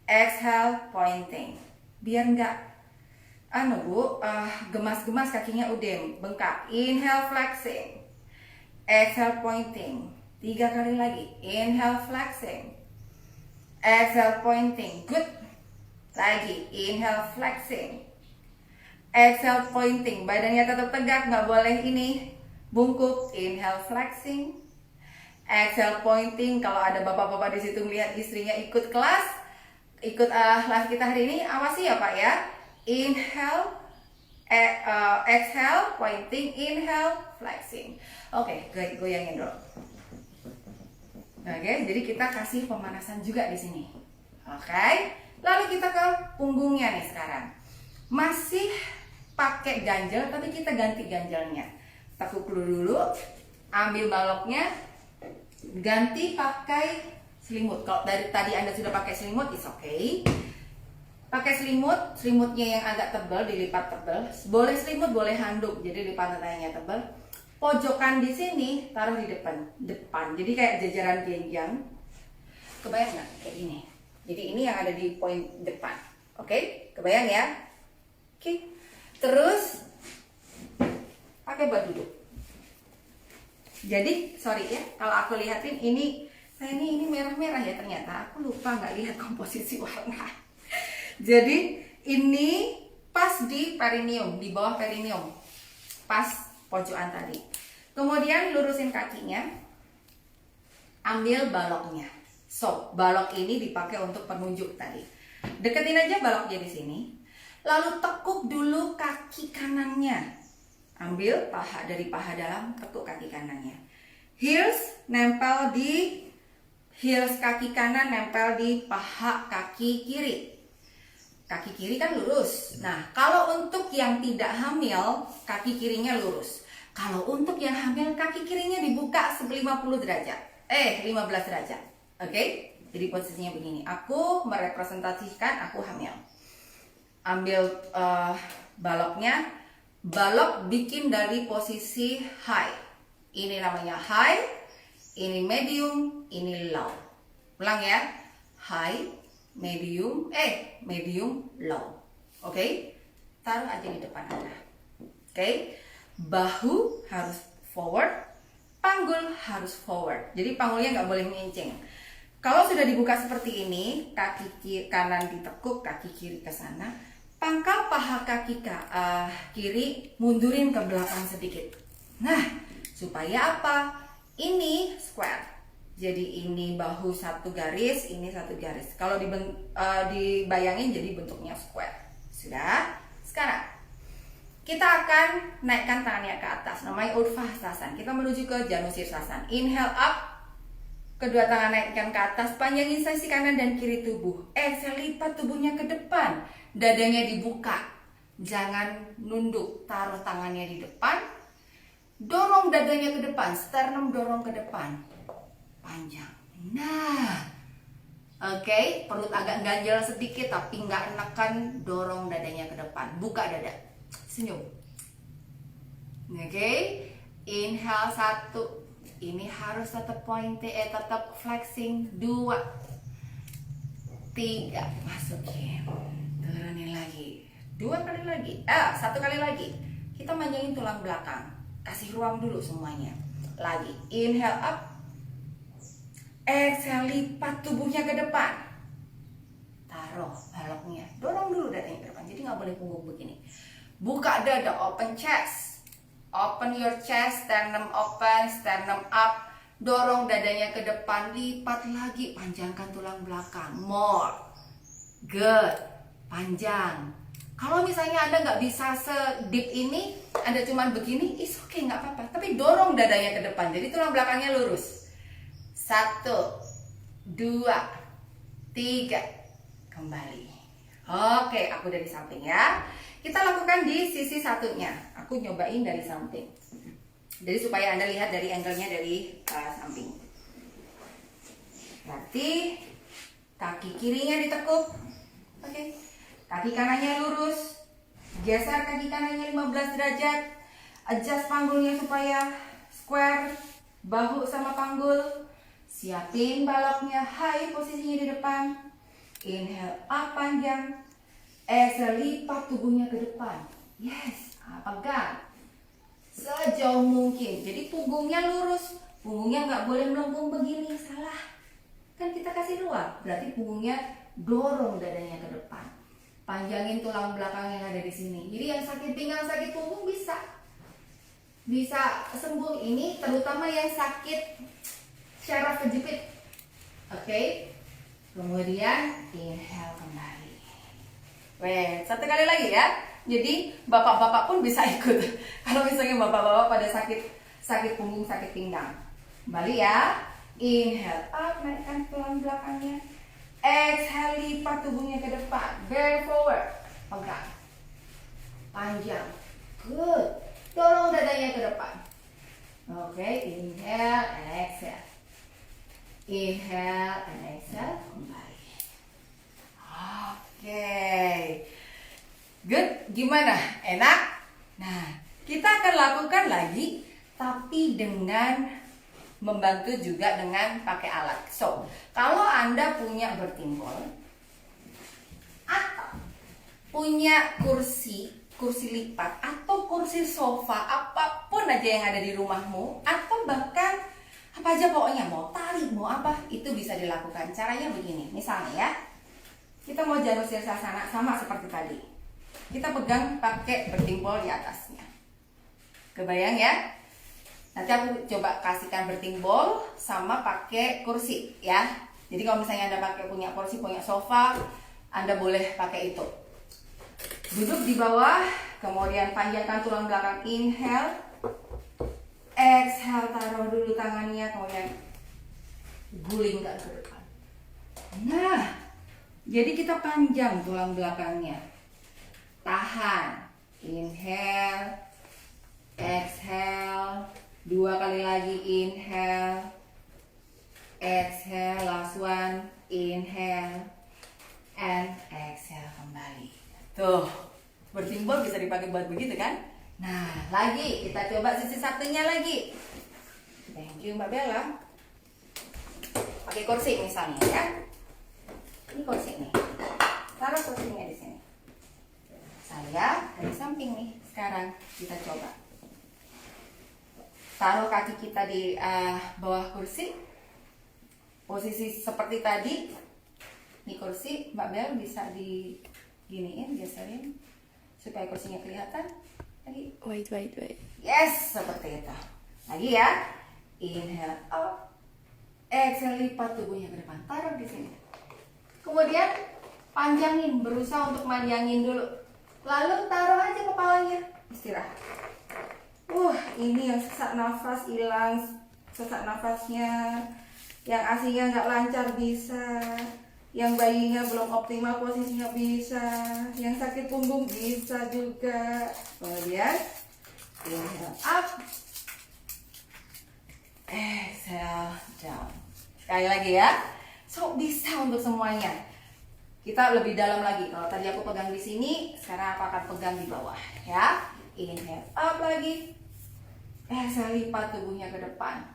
Exhale, pointing. Biar nggak gemas-gemas kakinya udem, bengkak. Inhale, flexing. Exhale, pointing. 3 kali lagi. Inhale, flexing. Exhale, pointing. Good. Lagi. Inhale, flexing. Exhale, pointing. Badannya tetap tegak, nggak boleh ini bungkuk. Inhale, flexing. Exhale, pointing. Kalau ada bapak-bapak di situ melihat istrinya ikut kelas, ikut live kita hari ini, awasi ya Pak ya. Inhale, exhale, pointing, inhale, flexing. Oke, goyangin dulu. Oke, jadi kita kasih pemanasan juga di sini. Oke, lalu kita ke punggungnya nih sekarang. Masih pakai ganjel, tapi kita ganti ganjelnya. Tekuk dulu, ambil baloknya, ganti pakai selimut. Kalau dari tadi Anda sudah pakai selimut, it's okay. Pakai selimutnya yang agak tebal, dilipat tebal. Boleh selimut, boleh handuk. Jadi lipatan tebal. Pojokan di sini taruh di depan. Jadi kayak jajaran genjang. Kebayang nggak? Kayak gini. Jadi ini yang ada di poin depan. Oke? Kebayang ya? Oke. Terus pakai buat duduk. Jadi sorry ya, kalau aku lihatin ini merah-merah ya ternyata. Aku lupa nggak lihat komposisi warna. Jadi ini pas di perineum, di bawah perineum, pas pojokan tadi. Kemudian lurusin kakinya, ambil baloknya. So balok ini dipakai untuk penunjuk tadi. Deketin aja baloknya di sini. Lalu tekuk dulu kaki kanannya. Ambil dari paha dalam, tekuk kaki kanannya. Heels nempel di heels kaki kanan, nempel di paha kaki kiri. Kaki kiri kan lurus. Nah, kalau untuk yang tidak hamil, kaki kirinya lurus. Kalau untuk yang hamil, kaki kirinya dibuka 15 derajat. 15 derajat. Oke? Jadi posisinya begini. Aku merepresentasikan aku hamil. Ambil baloknya. Balok bikin dari posisi high. Ini namanya high. Ini medium. Ini low. Ulang ya. High. Medium, low. Oke? Taruh aja di depan Anda. Oke? Bahu harus forward, panggul harus forward. Jadi panggulnya nggak boleh menyincing. Kalau sudah dibuka seperti ini, kaki kanan ditekuk, kaki kiri ke sana. Pangkal paha kaki kiri mundurin ke belakang sedikit. Nah, supaya apa? Ini square. Jadi ini bahu satu garis, ini satu garis. Kalau dibayangin jadi bentuknya square. Sudah? Sekarang kita akan naikkan tangannya ke atas. Namanya Urdhva-Sasana. Kita menuju ke Janusirsasana. Inhale up. Kedua tangan naikkan ke atas. Panjangin sisi kanan dan kiri tubuh. Exhale, lipat tubuhnya ke depan. Dadanya dibuka. Jangan nunduk. Taruh tangannya di depan. Dorong dadanya ke depan. Sternum dorong ke depan. Panjang. Nah, oke, perut agak ganjal sedikit tapi nggak enakan. Dorong dadanya ke depan, buka dada, senyum. Oke, inhale 1. Ini harus tetap tetap flexing. 2, 3, masukin, turunin lagi. 2 kali lagi, 1 kali lagi. Kita manjangin tulang belakang, kasih ruang dulu semuanya. Lagi, inhale up. Exhale, lipat tubuhnya ke depan. Taruh baloknya. Dorong dulu dadanya ke depan. Jadi nggak boleh punggung begini. Buka dada, open chest. Open your chest, sternum open, sternum up. Dorong dadanya ke depan, lipat lagi. Panjangkan tulang belakang. More. Good. Panjang. Kalau misalnya Anda nggak bisa se-deep ini, Anda cuma begini, it's okay, nggak apa-apa. Tapi dorong dadanya ke depan. Jadi tulang belakangnya lurus. 1, 2, 3, kembali. Oke, aku dari samping ya. Kita lakukan di sisi satunya. Aku nyobain dari samping. Jadi supaya Anda lihat dari angle-nya dari samping. Berarti kaki kirinya ditekuk. Oke. Kaki kanannya lurus. Geser kaki kanannya 15 derajat. Adjust panggulnya supaya square. Bahu sama panggul. Siapin baloknya, high posisinya di depan. Inhale up panjang. Exhale, lipat tubuhnya ke depan. Yes, pegang sejauh mungkin. Jadi punggungnya lurus. Punggungnya nggak boleh melengkung begini, salah. Kan kita kasih ruang. Berarti punggungnya dorong dadanya ke depan. Panjangin tulang belakang yang ada di sini. Jadi yang sakit pinggang, sakit punggung bisa sembuh. Ini terutama yang sakit syaraf kejepit. Oke. Kemudian inhale kembali. Weh, 1 kali lagi ya. Jadi bapak-bapak pun bisa ikut. Kalau misalnya bapak-bapak pada sakit punggung, sakit pinggang. Kembali ya. Inhale up, naikkan tulang belakangnya. Exhale, lipat tubuhnya ke depan. Bend forward. Pegang. Panjang. Good. Dorong dadanya ke depan. Oke, inhale and exhale. Inhale and exhale, kembali. Oke. Good, gimana? Enak? Nah, kita akan lakukan lagi tapi dengan membantu juga dengan pakai alat. So, kalau Anda punya bertimbol atau punya kursi lipat atau kursi sofa, apapun aja yang ada di rumahmu, atau bahkan apa aja pokoknya, mau tali, mau apa, itu bisa dilakukan. Caranya begini, misalnya ya, kita mau Janusirsasana sama seperti tadi. Kita pegang pakai bertimbol di atasnya. Kebayang ya? Nanti aku coba kasihkan bertimbol sama pakai kursi ya. Jadi kalau misalnya Anda punya kursi, punya sofa, Anda boleh pakai itu. Duduk di bawah, kemudian panjangkan tulang belakang, inhale. Exhale, taruh dulu tangannya, kemudian gulingkan ke depan. Nah, jadi kita panjang tulang belakangnya. Tahan. Inhale. Exhale. 2 kali lagi, inhale. Exhale, last one. Inhale. And exhale, kembali. Tuh, bertimbol bisa dipakai buat begitu kan? Nah, lagi kita coba sisi satunya lagi. Thank you Mbak Bella. Pakai kursi misalnya ya. Ini kursi nih. Taruh kursinya di sini. Saya dari samping nih. Sekarang kita coba. Taruh kaki kita di bawah kursi. posisi seperti tadi. Di kursi Mbak Bel bisa diginiin, geserin supaya kursinya kelihatan. Lagi. Wait. Yes, seperti itu. Lagi ya. Inhale up. Exhale, lipat tubuhnya ke depan. Taruh di sini. Kemudian panjangin, berusaha untuk manjangin dulu. Lalu taruh aja kepalanya. Istirahat. Ini yang sesak nafas hilang, sesak nafasnya. Yang asinya nggak lancar bisa. Yang bayinya belum optimal posisinya bisa. Yang sakit punggung bisa juga. Kemudian inhale up. Exhale down. Sekali lagi ya. So bisa untuk semuanya. Kita lebih dalam lagi. Kalau tadi aku pegang di sini, sekarang aku akan pegang di bawah ya. Inhale up lagi. Exhale, lipat tubuhnya ke depan.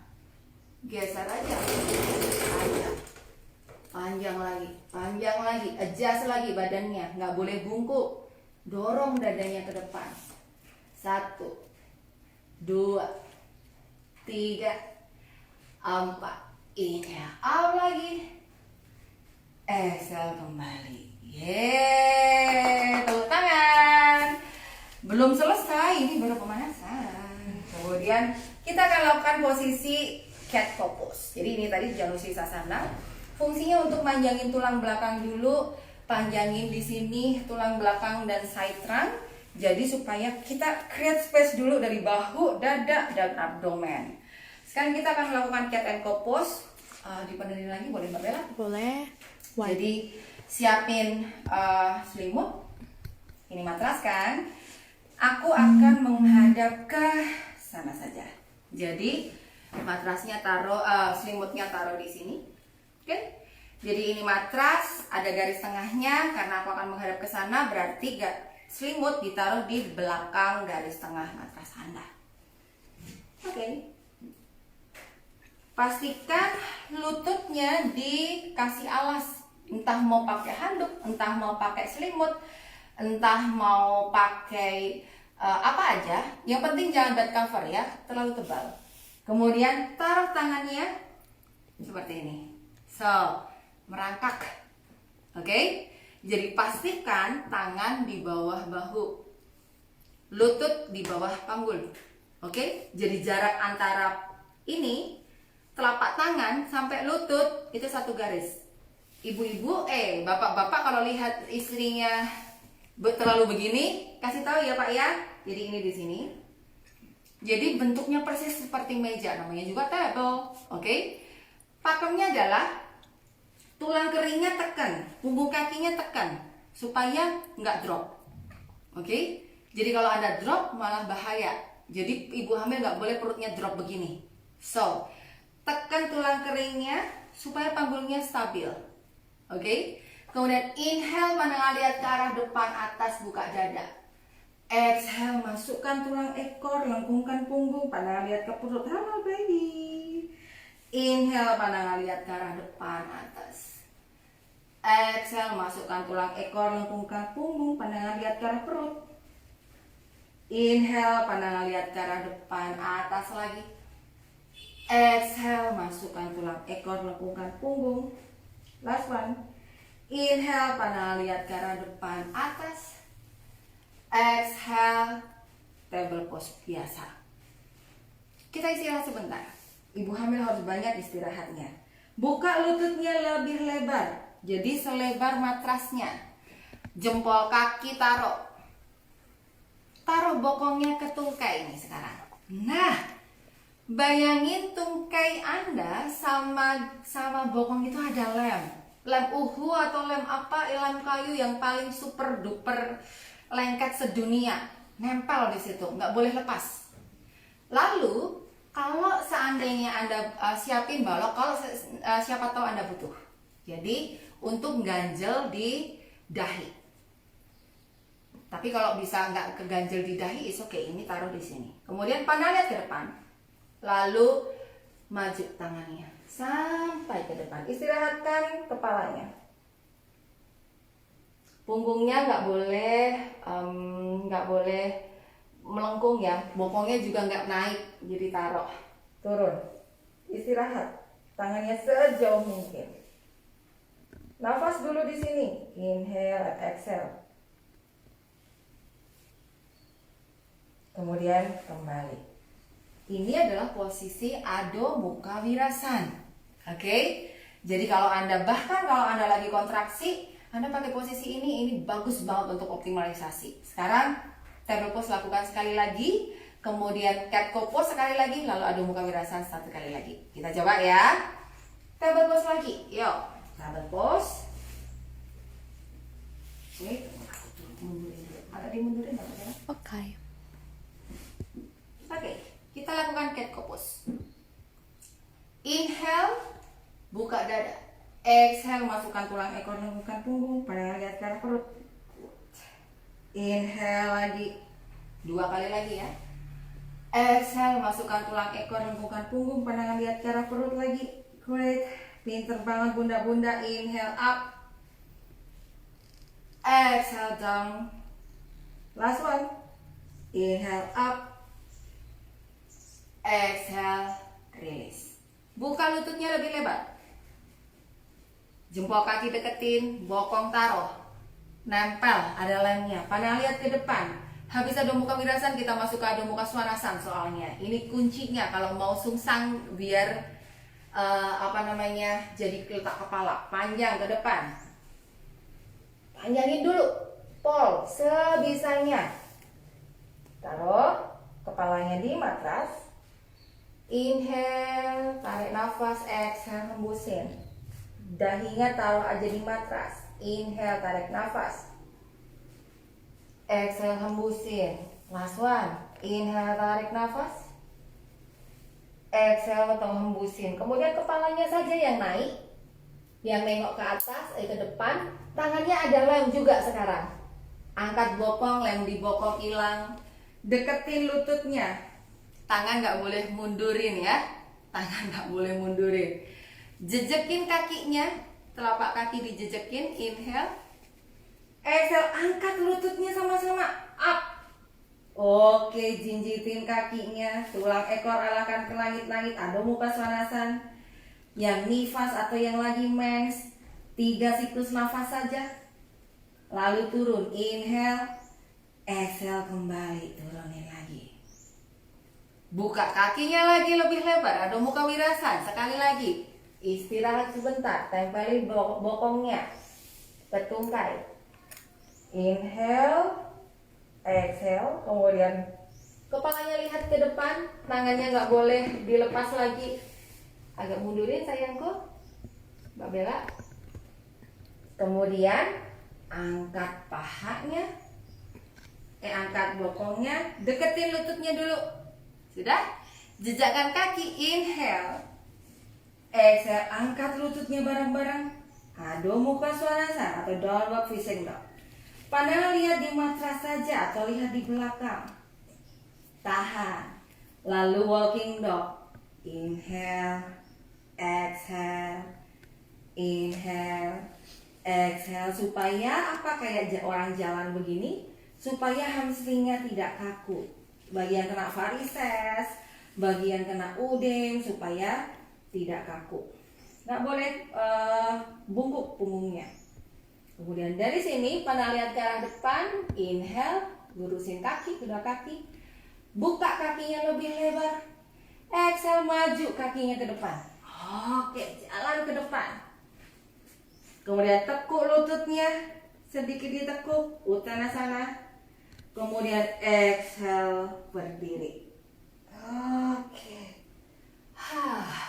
Geser aja. Panjang lagi, adjust lagi badannya, nggak boleh bungkuk. Dorong dadanya ke depan. 1, 2, 3, 4. Inhale up lagi. Exhale kembali. Yeay, tepuk tangan. Belum selesai, ini baru pemanasan. Kemudian kita akan lakukan posisi cat cow pose. Jadi ini tadi Janusi Sasana. Fungsinya untuk manjangin tulang belakang dulu, panjangin di sini tulang belakang dan side trunk. Jadi supaya kita create space dulu dari bahu, dada, dan abdomen. Sekarang kita akan melakukan cat and cow pose. Dipenuhin lagi boleh Mbak Bella? Boleh. Wait. Jadi siapin selimut. Ini matras kan? Aku akan menghadap ke sana saja. Jadi matrasnya taruh, selimutnya taruh di sini. Oke? Jadi ini matras, ada garis tengahnya. Karena aku akan menghadap ke sana, berarti selimut ditaruh di belakang garis tengah matras Anda. Oke. Pastikan lututnya dikasih alas. Entah mau pakai handuk, entah mau pakai selimut, entah mau pakai apa aja. Yang penting jangan bed cover ya, terlalu tebal. Kemudian taruh tangannya seperti ini. So, merangkak. Oke? Jadi pastikan tangan di bawah bahu. Lutut di bawah panggul. Oke? Jadi jarak antara ini telapak tangan sampai lutut itu satu garis. Ibu-ibu, bapak-bapak kalau lihat istrinya terlalu begini, kasih tahu ya Pak ya. Jadi ini di sini. Jadi bentuknya persis seperti meja, namanya juga table. Oke? Pakemnya adalah tulang keringnya tekan, punggung kakinya tekan supaya nggak drop. Oke? Jadi kalau ada drop malah bahaya. Jadi ibu hamil nggak boleh perutnya drop begini. So, tekan tulang keringnya supaya panggulnya stabil. Oke? Kemudian inhale, pandang lihat ke arah depan, atas, buka dada. Exhale, masukkan tulang ekor, lengkungkan punggung, pandang lihat ke perut. Halo baby. Inhale, pandang lihat ke arah depan, atas. Exhale, masukkan tulang ekor, lengkungkan punggung, pandangan lihat ke arah perut. Inhale, pandangan lihat ke arah depan, atas lagi. Exhale, masukkan tulang ekor, lengkungkan punggung. Last one. Inhale, pandangan lihat ke arah depan, atas. Exhale, table pose biasa. Kita istirahat sebentar. Ibu hamil harus banyak istirahatnya. Buka lututnya lebih lebar. Jadi selebar matrasnya. Jempol kaki taruh. Taruh bokongnya ke tungkai ini sekarang. Nah, bayangin tungkai Anda sama bokong itu ada lem. Lem uhu atau lem apa, lem kayu yang paling super duper lengket sedunia. Nempel di situ, nggak boleh lepas. Lalu kalau seandainya Anda siapin balok, kalau siapa tahu Anda butuh. Jadi untuk ganjel di dahi. Tapi kalau bisa nggak keganjel di dahi, is oke. Ini taruh di sini. Kemudian pandang lihat ke depan. Lalu maju tangannya sampai ke depan. Istirahatkan kepalanya. Punggungnya nggak boleh melengkung ya. Bokongnya juga nggak naik. Jadi taruh, turun, istirahat. Tangannya sejauh mungkin. Nafas dulu di sini. Inhale, exhale. Kemudian kembali. Ini adalah posisi Adho Mukha Wirasan. Oke? Jadi kalau Anda lagi kontraksi, Anda pakai posisi ini bagus banget untuk optimalisasi. Sekarang table pose lakukan sekali lagi, kemudian cat cow pose sekali lagi, lalu Adho Mukha Wirasan satu kali lagi. Kita coba ya. Table pose lagi. Yuk, table pose. Ini agak dimundurin enggak apa-apa. Oke. Oke, kita lakukan cat cow pose. Inhale, buka dada. Exhale, masukkan tulang ekor, lembutkan punggung, pandangan lihat ke arah perut. Inhale lagi, 2 kali lagi ya. Exhale, masukkan tulang ekor, lembutkan punggung, pandangan lihat ke arah perut lagi. Great, pinter banget bunda-bunda. Inhale up, exhale down. Last one. Inhale up, exhale, release. Buka lututnya lebih lebar. Jempol kaki deketin, bokong taruh. Nempel, ada lemnya. Pandang lihat ke depan. Habis Adho Mukha Wirasan, kita masuk ke Adho Mukha Svanasana soalnya. Ini kuncinya kalau mau sungsang biar jadi letak kepala panjang ke depan. Panjangin dulu, pol sebisanya. Taruh kepalanya di matras. Inhale, tarik nafas, exhale, hembusin. Dahinya taruh aja di matras. Inhale, tarik nafas. Exhale, hembusin. Last one. Inhale, tarik nafas. Exhale, atau hembusin. Kemudian kepalanya saja yang naik, yang nengok ke atas, ke depan. Tangannya ada lem juga sekarang. Angkat bokong, lem di bokong hilang. Deketin lututnya. Tangan nggak boleh mundurin ya. Tangan nggak boleh mundurin. Jejekin kakinya, telapak kaki dijejekin. Inhale. Exhale, angkat lututnya sama-sama. Up. Oke, jinjitin kakinya, tulang ekor arahkan ke langit-langit, Adho Mukha Svanasana. Yang nifas atau yang lagi mens, 3 siklus nafas saja. Lalu turun, inhale, exhale, kembali, turunin lagi. Buka kakinya lagi lebih lebar, Adho Mukha Wirasan. Sekali lagi, istirahat sebentar, tempelin bokongnya ke tungkai. Inhale, exhale, kemudian kepalanya lihat ke depan, tangannya nggak boleh dilepas lagi. Agak mundurin sayangku, Mbak Bella. Kemudian angkat pahanya, angkat bokongnya, deketin lututnya dulu. Sudah? Jejakkan kaki, inhale, exhale, angkat lututnya bareng-bareng. Adho Mukha Svanasana atau downward facing dog. Pandangan lihat di matras saja atau lihat di belakang. Tahan. Lalu walking dog. Inhale, exhale, inhale, exhale. Supaya apa, kayak orang jalan begini, supaya hamstringnya tidak kaku. Bagian kena varises, bagian kena udem, supaya tidak kaku. Nggak boleh bungkuk punggungnya. Kemudian dari sini pandang lihat ke arah depan. Inhale, lurusin kaki, kedua kaki. Buka kakinya lebih lebar. Exhale, maju kakinya ke depan. Oke, jalan ke depan. Kemudian tekuk lututnya, sedikit ditekuk, Uttanasana. Kemudian exhale, berdiri. Oke.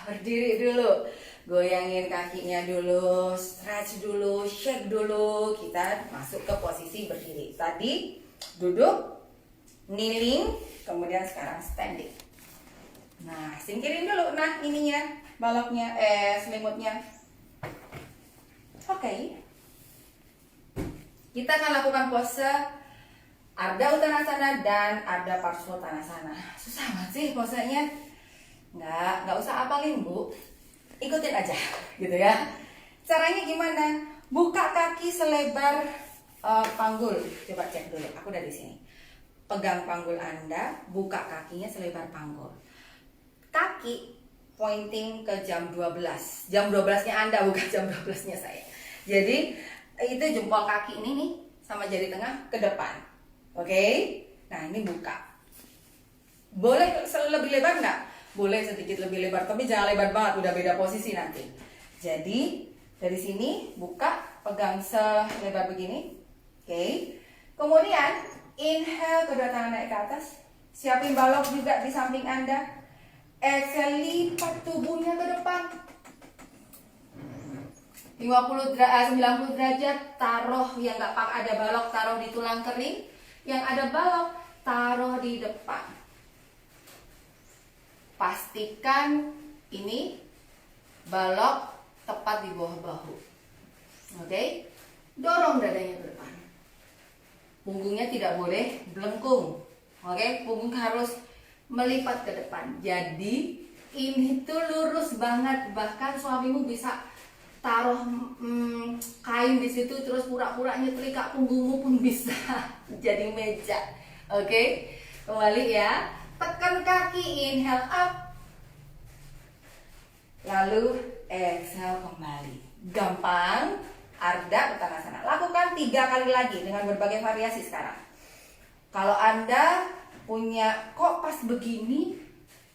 Berdiri dulu. Goyangin kakinya dulu, stretch dulu, shake dulu. Kita masuk ke posisi berdiri. Tadi duduk, kneeling, kemudian sekarang standing. Nah, singkirin dulu. Nah, ininya, baloknya, selimutnya. Oke. Kita akan lakukan pose Ardha Uttanasana dan Ardha Parshvottanasana. Susah banget sih posenya. Nggak usah apalin, Bu. Ikutin aja, gitu ya. Caranya gimana? Buka kaki selebar panggul. Coba cek dulu. Aku dari sini. Pegang panggul Anda, buka kakinya selebar panggul. Kaki pointing ke jam 12. Jam 12-nya Anda, bukan jam 12-nya saya. Jadi itu jempol kaki ini nih sama jari tengah ke depan. Oke? Nah, ini buka. Boleh lebih lebar nggak? Boleh sedikit lebih lebar, tapi jangan lebar banget, udah beda posisi nanti. Jadi dari sini buka, pegang selebar begini. Oke? Kemudian inhale, kedua tangan naik ke atas. Siapin balok juga di samping Anda. Exhale, lipat tubuhnya ke depan 90 derajat. Taruh yang nggak ada balok, taruh di tulang kering. Yang ada balok, taruh di depan. Pastikan ini balok tepat di bawah bahu. Oke? Dorong dadanya ke depan. Punggungnya tidak boleh belengkung. Oke? Punggung harus melipat ke depan. Jadi ini tuh lurus banget, bahkan suamimu bisa taruh kain di situ terus pura-pura nyetrika punggungmu pun bisa jadi meja. Oke? Kembali ya. Tekan kaki, inhale up. Lalu exhale kembali. Gampang. Arda Uttanasana. Lakukan 3 kali lagi dengan berbagai variasi sekarang. Kalau Anda punya kok pas begini,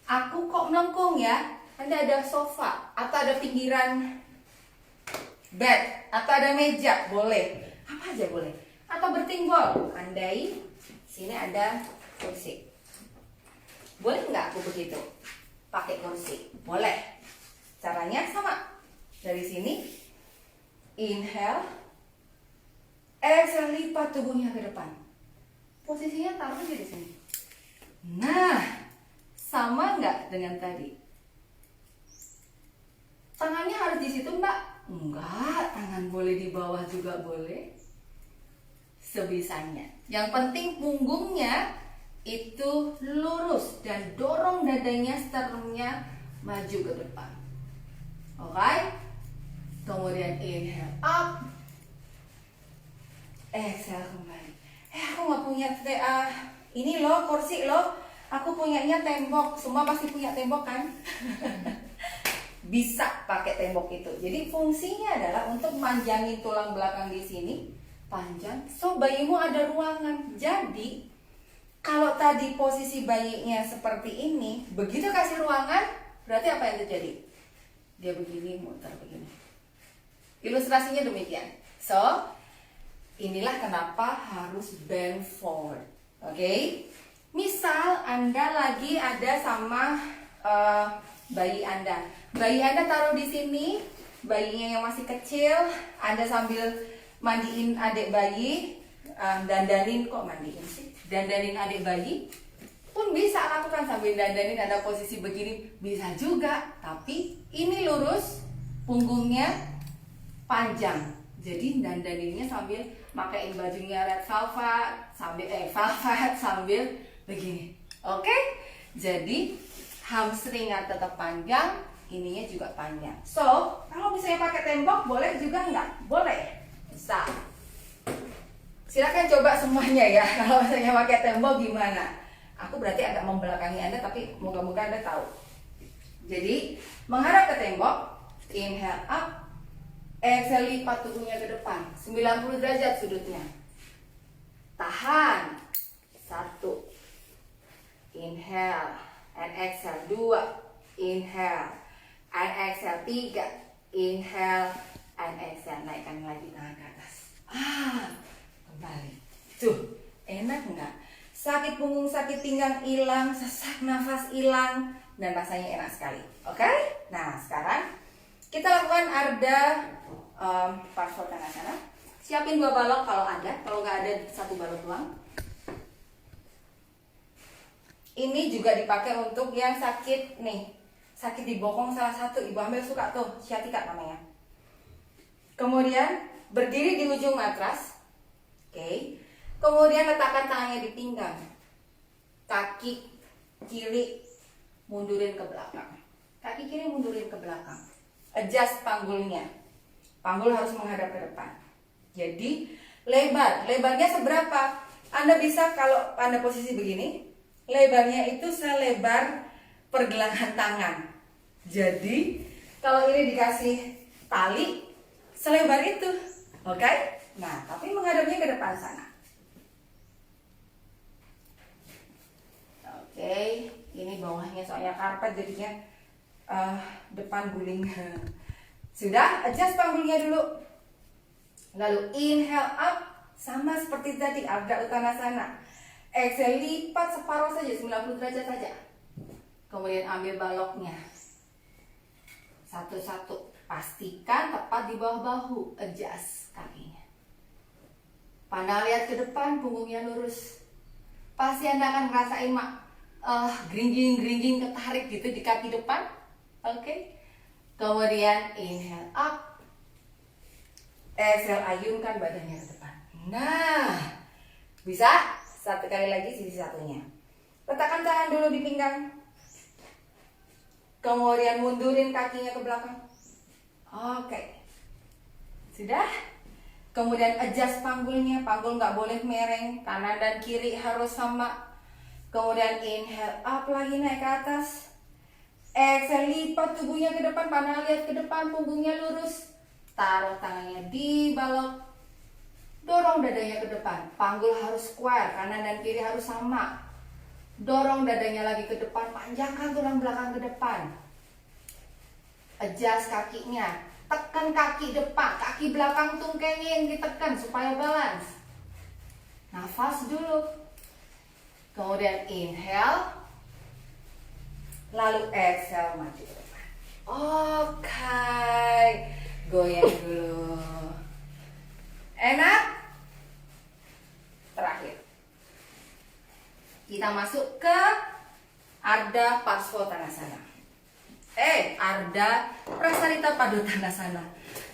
aku kok melengkung ya. Anda ada sofa atau ada pinggiran bed atau ada meja, boleh. Apa aja boleh. Atau bertinggol. Andai sini ada kursi. Boleh nggak aku begitu? Pakai kursi. Boleh. Caranya sama. Dari sini inhale, exhale, lipat tubuhnya ke depan. Posisinya taruh aja di sini. Nah, sama nggak dengan tadi? Tangannya harus di situ, Mbak? Enggak, tangan boleh di bawah juga boleh. Sebisanya. Yang penting punggungnya itu lurus dan dorong dadanya, sternumnya maju ke depan. Oke? Kemudian inhale up, exhale kembali. Aku nggak punya ini loh, kursi loh. Aku punyanya tembok. Semua pasti punya tembok kan? Bisa pakai tembok itu. Jadi fungsinya adalah untuk manjangin tulang belakang di sini, panjang. So bayimu ada ruangan. Jadi kalau tadi posisi bayinya seperti ini, begitu kasih ruangan, berarti apa yang terjadi? Dia begini, muter begini. Ilustrasinya demikian. So inilah kenapa harus bend forward. Oke? Misal Anda lagi ada sama bayi Anda. Bayi Anda taruh di sini, bayinya yang masih kecil, Anda sambil mandiin adik bayi, dandanin, kok mandiin sih? Dandanin adik bayi pun bisa lakukan sambil dandanin, ada posisi begini bisa juga. Tapi ini lurus, punggungnya panjang. Jadi dandaninnya sambil makain bajunya red velvet sambil begini. Oke? Jadi hamstringnya tetap panjang, ininya juga panjang. So, kalau misalnya pakai tembok boleh juga nggak? Boleh. Bisa. Silakan coba semuanya ya. Kalau misalnya pakai tembok gimana? Aku berarti agak membelakangi Anda, tapi moga-moga Anda tahu. Jadi, menghadap ke tembok, inhale up, exhale, lipat tubuhnya ke depan 90 derajat sudutnya. Tahan. 1. Inhale and exhale. 2. Inhale and exhale. 3. Inhale and exhale. Naikkan lagi tangan ke atas. Kembali. Tuh, enak nggak? Sakit punggung, sakit pinggang hilang, sesak nafas hilang, dan rasanya enak sekali. Oke? Nah, sekarang kita lakukan Arda Parsva Uttanasana. Siapin 2 balok kalau ada. Kalau nggak ada 1 balok doang. Ini juga dipakai untuk yang sakit nih, sakit di bokong salah satu. Ibu hamil suka tuh, sciatica namanya. Kemudian berdiri di ujung matras. Oke. Kemudian letakkan tangannya di pinggang. Kaki kiri mundurin ke belakang. Kaki kiri mundurin ke belakang. Adjust panggulnya. Panggul harus menghadap ke depan. Jadi lebar. Lebarnya seberapa? Anda bisa kalau Anda posisi begini, lebarnya itu selebar pergelangan tangan. Jadi kalau ini dikasih tali selebar itu, oke? Nah, tapi menghadapnya ke depan sana. Oke, ini bawahnya soalnya karpet jadinya depan guling. Sudah, adjust panggulnya dulu. Lalu inhale up, sama seperti tadi, Ardha Uttanasana. Exhale, lipat separuh saja, 90 derajat saja. Kemudian ambil baloknya. Satu-satu. Pastikan tepat di bawah bahu. Adjust kakinya. Pandang lihat ke depan, punggungnya lurus. Pasti Anda akan ngerasain geringging ketarik gitu di kaki depan. Oke. Kemudian inhale up. Exhale, ayunkan badannya ke depan. Nah, bisa? Satu kali lagi sisi satunya. Letakkan tangan dulu di pinggang. Kemudian mundurin kakinya ke belakang. Oke. Sudah? Kemudian adjust panggulnya. Panggul nggak boleh mereng. Kanan dan kiri harus sama. Kemudian inhale up lagi naik ke atas. Exhale, lipat tubuhnya ke depan. Pandang lihat ke depan. Punggungnya lurus. Taruh tangannya di balok. Dorong dadanya ke depan. Panggul harus square. Kanan dan kiri harus sama. Dorong dadanya lagi ke depan. Panjangkan tulang belakang ke depan. Adjust kakinya. Tekan kaki depan. Kaki belakang tungkainya yang ditekan supaya balance. Nafas dulu. Kemudian inhale. Lalu exhale, maju ke depan. Oke. Goyang dulu. Enak? Terakhir. Kita masuk ke Ardha Parsvottanasana. Ardha Prasarita Padottanasana.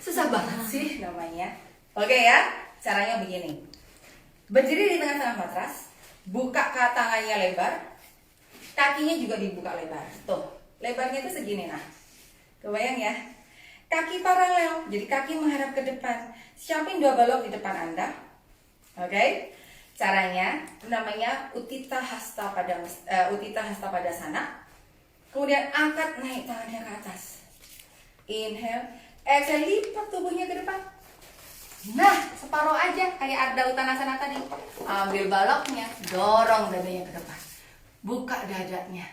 Susah banget sih namanya. Oke ya, caranya begini. Berdiri di tengah-tengah matras, buka tangannya lebar, kakinya juga dibuka lebar. Tuh, lebarnya itu segini nah. Kebayang ya? Kaki paralel, jadi kaki menghadap ke depan. Siapin 2 balok di depan Anda. Oke? Caranya namanya Utthita Hasta Padasana. Kemudian angkat naik tangannya ke atas. Inhale, exhale, lipat tubuhnya ke depan. Nah, separuh aja kayak Ardha Uttanasana tadi. Ambil baloknya, dorong dadanya ke depan. Buka dadanya.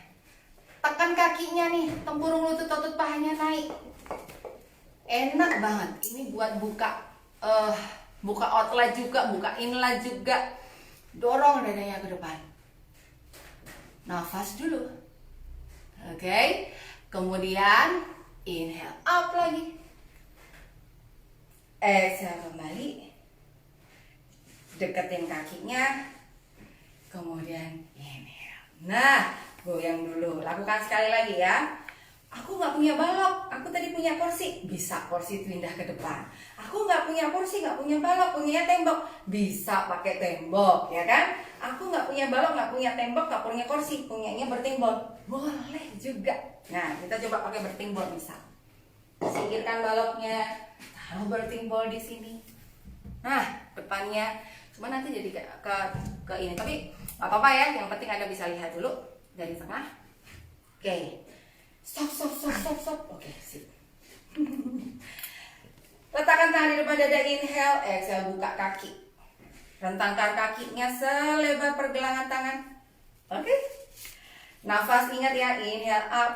Tekan kakinya nih, tempurung lutut, otot pahanya naik. Enak banget. Ini buat buka outlet juga, buka inlet juga. Dorong dadanya ke depan. Nafas dulu. Oke. Kemudian inhale up lagi. Exhale kembali. Deketin kakinya. Kemudian inhale. Nah, goyang dulu. Lakukan sekali lagi ya. Aku nggak punya balok, aku tadi punya kursi. Bisa kursi pindah ke depan. Aku nggak punya kursi, nggak punya balok, punya tembok. Bisa pakai tembok, ya kan? Aku nggak punya balok, nggak punya tembok, nggak punya kursi, punyanya bertimbol. Boleh juga. Nah, kita coba pakai bertimbol misal. Singkirkan baloknya, taruh bertimbol di sini. Nah, depannya cuma nanti jadi ke ini. Tapi nggak apa-apa ya. Yang penting Anda bisa lihat dulu dari tengah. Oke. Stop. Oke, sip. Letakkan tangan di depan dada, inhale, exhale, buka kaki. Rentangkan kakinya selebar pergelangan tangan. Oke. Nafas ingat ya, inhale up.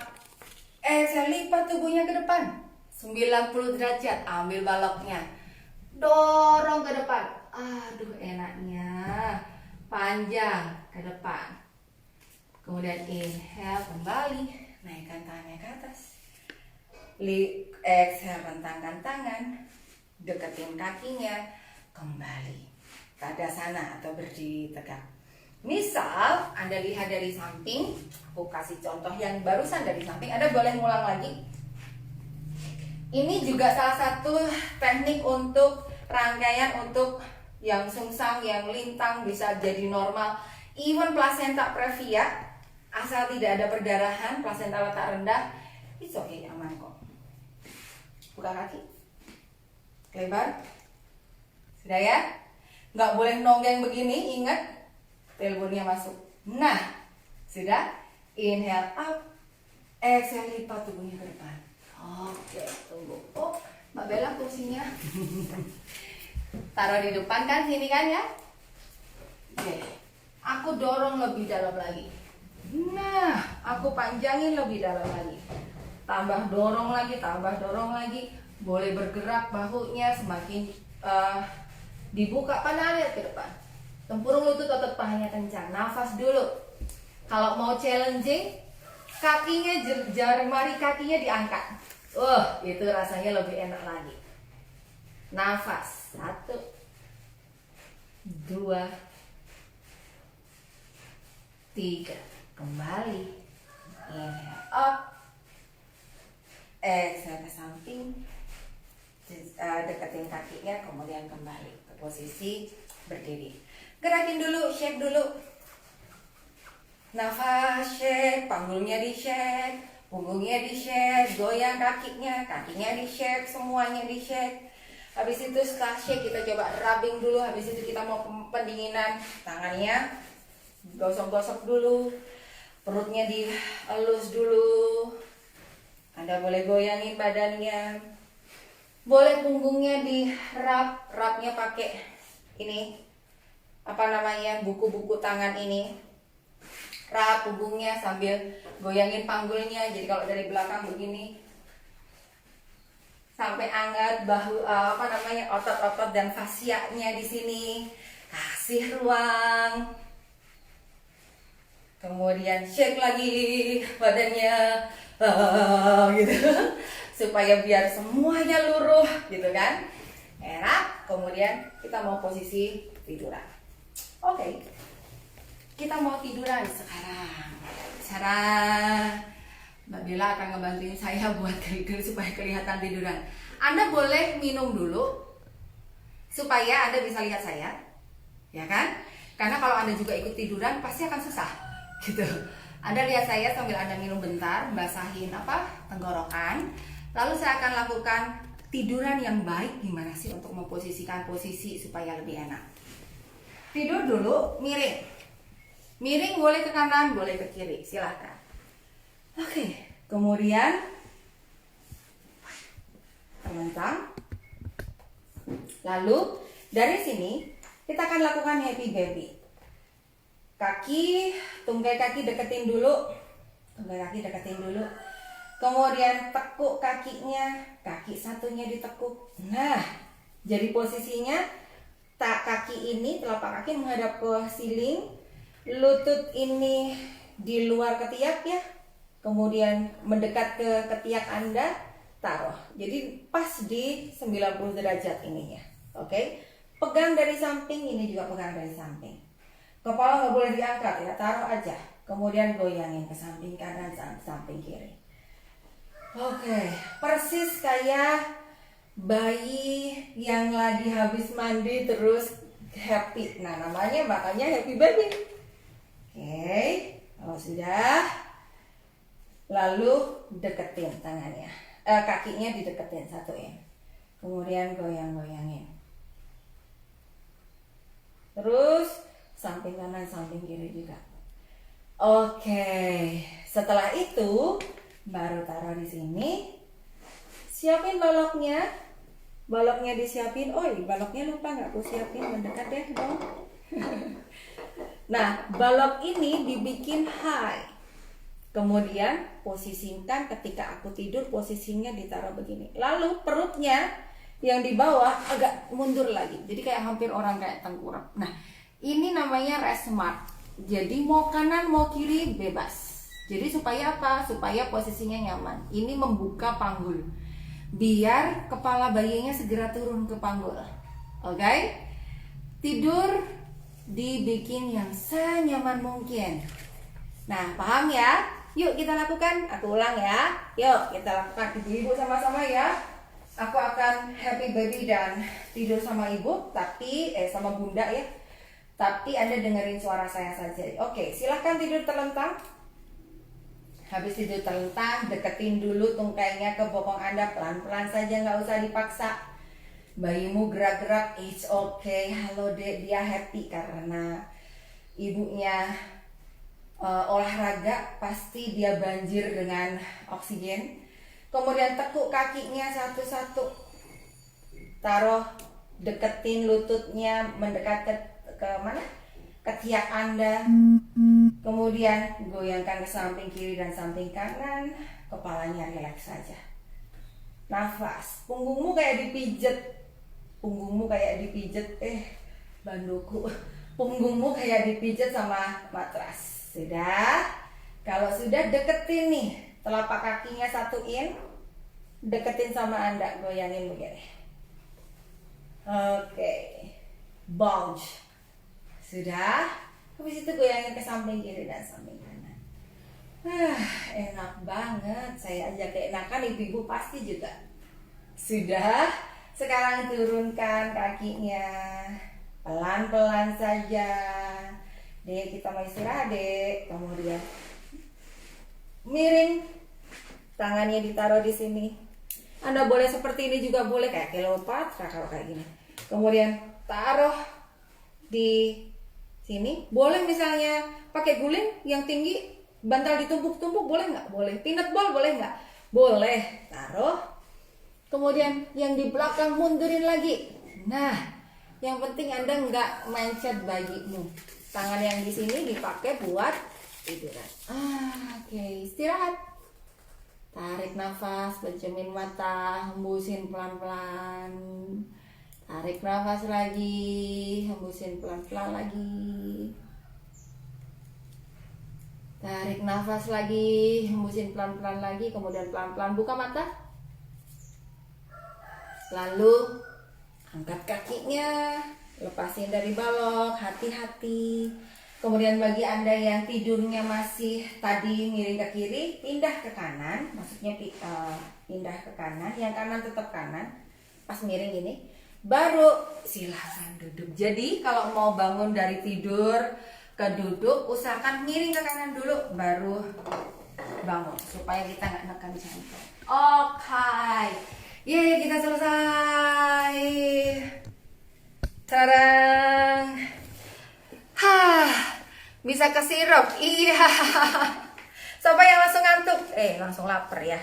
Exhale, lipat tubuhnya ke depan. 90 derajat, ambil baloknya. Dorong ke depan. Aduh, enaknya. Panjang ke depan. Kemudian inhale, kembali. Naikkan tangannya ke atas. Exhale, rentangkan tangan. Deketin kakinya. Kembali. Tadasana atau berdiri tegak. Misal Anda lihat dari samping, aku kasih contoh yang barusan dari samping. Anda boleh ngulang lagi. Ini juga salah satu teknik untuk rangkaian untuk yang sungsang, yang lintang bisa jadi normal. Even placenta previa, asal tidak ada perdarahan, placenta letak rendah, it's okay, aman kok. Buka kaki, lebar, sudah ya? Nggak boleh nonggeng begini, ingat, tailbone-nya masuk. Nah, sudah, inhale up, Exhale, lipat tubuhnya ke depan. Oke, tunggu. Oh, Mbak Bella kursinya. Taruh di depan kan, sini kan ya. Oke, aku dorong lebih dalam lagi. Nah, aku panjangin lebih dalam lagi. Tambah dorong lagi, tambah dorong lagi. Boleh bergerak bahunya semakin dibuka, panah lihat ke depan. Tempurung lutut, otot pahanya kencang. Nafas dulu. Kalau mau challenging, kakinya jari kakinya diangkat. Itu rasanya lebih enak lagi. Nafas 1, 2, 3. Kembali. Inhale up. Exhale ke samping. Deketin kakinya, kemudian kembali ke posisi berdiri. Gerakin dulu, shake dulu. Nafas, shake, panggulnya di shake, punggungnya di shake, goyang kakinya di shake, semuanya di shake. Habis itu setelah shake kita coba rubbing dulu. Habis itu kita mau pendinginan. Tangannya gosok-gosok dulu, perutnya dielus dulu. Anda boleh goyangin badannya, boleh punggungnya rapnya pakai ini buku-buku tangan ini. Rap punggungnya sambil goyangin panggulnya. Jadi kalau dari belakang begini sampai angkat bahu otot-otot dan fasianya di sini. Kasih ruang. Kemudian shake lagi badannya, gitu, supaya biar semuanya luruh, gitu kan? Enak. Kemudian kita mau posisi tiduran. Oke, kita mau tiduran sekarang. Cara Mbak Bella akan ngebantuin saya buat tidur supaya kelihatan tiduran. Anda boleh minum dulu supaya Anda bisa lihat saya, ya kan? Karena kalau Anda juga ikut tiduran pasti akan susah. Gitu. Anda lihat saya sambil Anda minum bentar, basahin tenggorokan. Lalu saya akan lakukan tiduran yang baik gimana sih untuk memposisikan posisi supaya lebih enak. Tidur dulu, miring. Miring boleh ke kanan, boleh ke kiri, silahkan. Oke, kemudian terlentang. Lalu dari sini kita akan lakukan happy baby. Tungkai kaki deketin dulu. Kemudian tekuk kakinya, kaki satunya ditekuk. Nah, jadi posisinya kaki ini, telapak kaki menghadap ke siling, lutut ini di luar ketiak ya. Kemudian mendekat ke ketiak Anda, taruh. Jadi pas di 90 derajat ininya. Oke. Pegang dari samping, ini juga pegang dari samping. Kepala nggak boleh diangkat ya, taruh aja. Kemudian goyangin ke samping kanan, samping kiri. Oke, persis kayak bayi yang lagi habis mandi terus happy. Nah, makanya happy baby. Oke, kalau sudah, lalu deketin tangannya, kakinya dideketin, satuin. Kemudian goyang-goyangin. Terus samping kanan, samping kiri juga. Oke, setelah itu baru taruh di sini. Siapin baloknya. Baloknya disiapin. Baloknya lupa nggak aku siapin, mendekat deh dong. Nah, balok ini dibikin high. Kemudian posisikan ketika aku tidur, posisinya ditaruh begini. Lalu perutnya yang di bawah agak mundur lagi. Jadi kayak hampir orang kayak tengkurap. Nah, ini namanya rest mark. Jadi mau kanan mau kiri bebas. Jadi supaya apa? Supaya posisinya nyaman. Ini membuka panggul. Biar kepala bayinya segera turun ke panggul. Oke? Tidur dibikin yang senyaman mungkin. Nah, paham ya? Yuk kita lakukan. Aku ulang ya. Yuk kita lakukan. Ibu-ibu sama-sama ya. Aku akan happy baby dan tidur sama ibu, tapi sama bunda ya. Tapi Anda dengerin suara saya saja. Oke, silahkan tidur terlentang. Habis tidur terlentang, deketin dulu tungkainya ke bokong Anda. Pelan-pelan saja, nggak usah dipaksa. Bayimu gerak-gerak, it's okay. Halo dek, dia happy karena ibunya olahraga pasti dia banjir dengan oksigen. Kemudian tekuk kakinya satu-satu, taruh, deketin lututnya mendekat ke mana? Ketiak Anda. Kemudian goyangkan ke samping kiri dan samping kanan, kepalanya rileks saja. Nafas, punggungmu kayak dipijet. Banduku. Punggungmu kayak dipijet sama matras. Sudah? Kalau sudah, deketin nih telapak kakinya, satuin, deketin sama Anda, goyangin begini. Oke. Bulge. Sudah? Habis itu goyangin ke samping kiri dan samping kanan. Enak banget. Saya aja keenakan, ibu-ibu pasti juga. Sudah? Sekarang turunkan kakinya. Pelan-pelan saja. Dek, kita mau istirahat, Dek. Kemudian miring. Tangannya ditaruh di sini. Anda boleh seperti ini juga boleh, kayak Cleopatra kalau kayak gini. Kemudian taruh di sini. Boleh misalnya pakai guling yang tinggi, bantal ditumpuk-tumpuk, boleh nggak? Boleh. Peanut ball boleh nggak? Boleh. Taruh. Kemudian yang di belakang mundurin lagi. Nah, yang penting Anda nggak mencet bagimu. Tangan yang di sini dipakai buat tiduran. Oke, istirahat. Tarik nafas, pencemin mata, hembusin pelan-pelan. Tarik nafas lagi, hembusin pelan-pelan lagi. Tarik nafas lagi, hembusin pelan-pelan lagi, kemudian pelan-pelan buka mata. Lalu angkat kakinya, lepasin dari balok, hati-hati. Kemudian bagi Anda yang tidurnya masih tadi miring ke kiri, pindah ke kanan, maksudnya pindah ke kanan, yang kanan tetap kanan. Pas miring gini, baru silahkan duduk. Jadi kalau mau bangun dari tidur ke duduk, usahakan miring ke kanan dulu, baru bangun, supaya kita nggak nekan jantung. Oke, yeay, kita selesai. Tarang. Bisa kesirop. Iya. Siapa yang langsung ngantuk? Langsung lapar ya.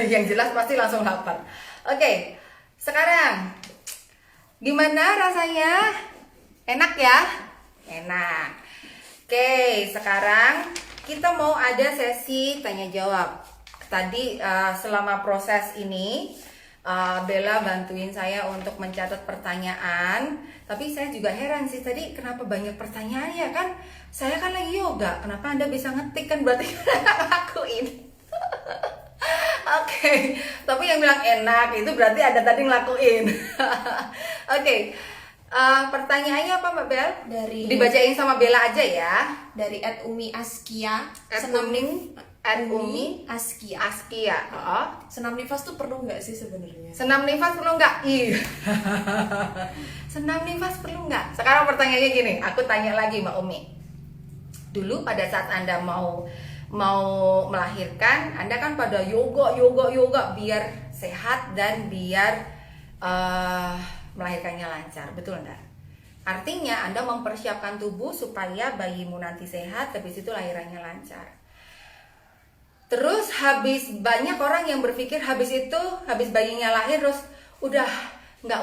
Yang jelas pasti langsung lapar. Oke. Sekarang gimana rasanya? Enak ya? Enak. Oke, sekarang kita mau ada sesi tanya jawab. Tadi selama proses ini Bella bantuin saya untuk mencatat pertanyaan. Tapi saya juga heran sih, tadi kenapa banyak pertanyaan ya kan? Saya kan lagi yoga, kenapa Anda bisa ngetik, kan berarti ngelakuin. Oke, tapi yang bilang enak itu berarti ada tadi ngelakuin. Oke, pertanyaannya apa Mbak Bel? Dibacain sama Bella aja ya. Dari @umi askia. Umi Askia. Senam nifas tuh perlu nggak sih sebenarnya? Senam nifas perlu nggak? Iya. Senam nifas perlu nggak? Sekarang pertanyaannya gini, aku tanya lagi Mbak Umi. Dulu pada saat Anda mau melahirkan, Anda kan pada yoga biar sehat dan biar melahirkannya lancar, betul enggak? Artinya Anda mempersiapkan tubuh supaya bayimu nanti sehat, habis itu lahirannya lancar. Terus banyak orang yang berpikir habis bayinya lahir terus udah nggak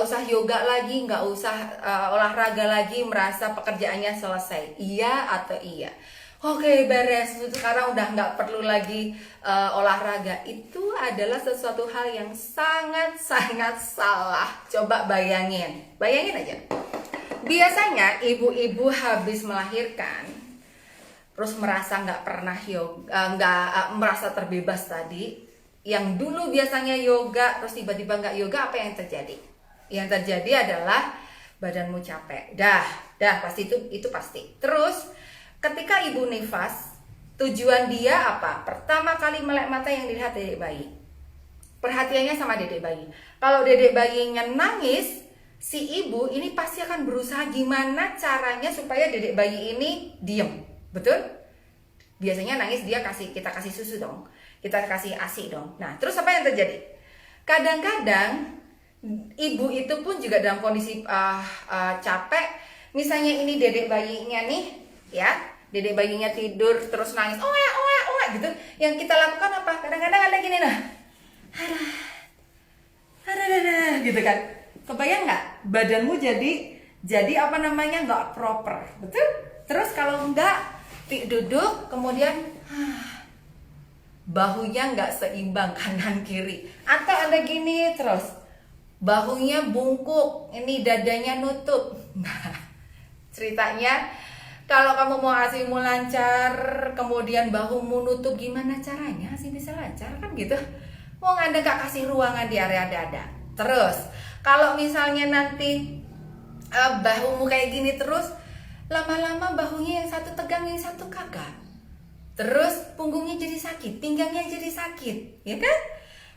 usah yoga lagi, nggak usah olahraga lagi, merasa pekerjaannya selesai. Iya atau iya? Oke, beres. Sekarang udah nggak perlu lagi olahraga. Itu adalah sesuatu hal yang sangat salah. Coba bayangin aja. Biasanya ibu-ibu habis melahirkan terus merasa nggak pernah yoga, merasa terbebas tadi. Yang dulu biasanya yoga, terus tiba-tiba nggak yoga, apa yang terjadi? Yang terjadi adalah badanmu capek. Dah pasti itu pasti. Terus ketika ibu nifas, tujuan dia apa? Pertama kali melek mata yang dilihat dedek bayi. Perhatiannya sama dedek bayi. Kalau dedek bayinya nangis, si ibu ini pasti akan berusaha gimana caranya supaya dedek bayi ini diem. Betul? Biasanya nangis kita kasih susu dong. Kita kasih ASI dong. Nah, terus apa yang terjadi? Kadang-kadang ibu itu pun juga dalam kondisi capek, misalnya ini dedek bayinya nih, ya, dedek bayinya tidur terus nangis, oe oe oe gitu. Yang kita lakukan apa? Kadang-kadang ada gini nah, ada gitu kan. Kebayang nggak? Badanmu jadi apa namanya nggak proper, betul? Terus kalau nggak duduk, kemudian bahunya nggak seimbang kanan kiri, atau ada gini terus, bahunya bungkuk, ini dadanya nutup. Nah, ceritanya kalau kamu mau ASImu lancar, kemudian bahumu nutup, gimana caranya ASI bisa lancar kan gitu? Mau Anda nggak kasih ruangan di area dada. Terus kalau misalnya nanti bahumu kayak gini terus, lama-lama bahunya yang satu tegang, yang satu kagak. Terus punggungnya jadi sakit, pinggangnya jadi sakit, ya kan?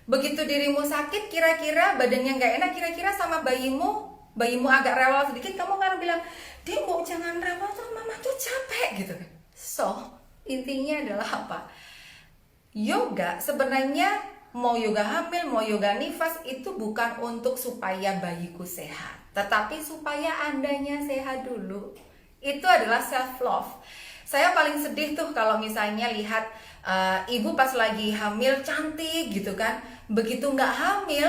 Begitu dirimu sakit, kira-kira badannya nggak enak, kira-kira sama bayimu agak rewel sedikit, kamu akan bilang, "Dek, Bu, jangan rewel tuh, mama tuh capek," gitu kan. So, intinya adalah apa? Yoga sebenarnya, mau yoga hamil, mau yoga nifas, itu bukan untuk supaya bayiku sehat, tetapi supaya Andanya sehat dulu. Itu adalah self love. Saya paling sedih tuh kalau misalnya lihat ibu pas lagi hamil cantik gitu kan, begitu nggak hamil,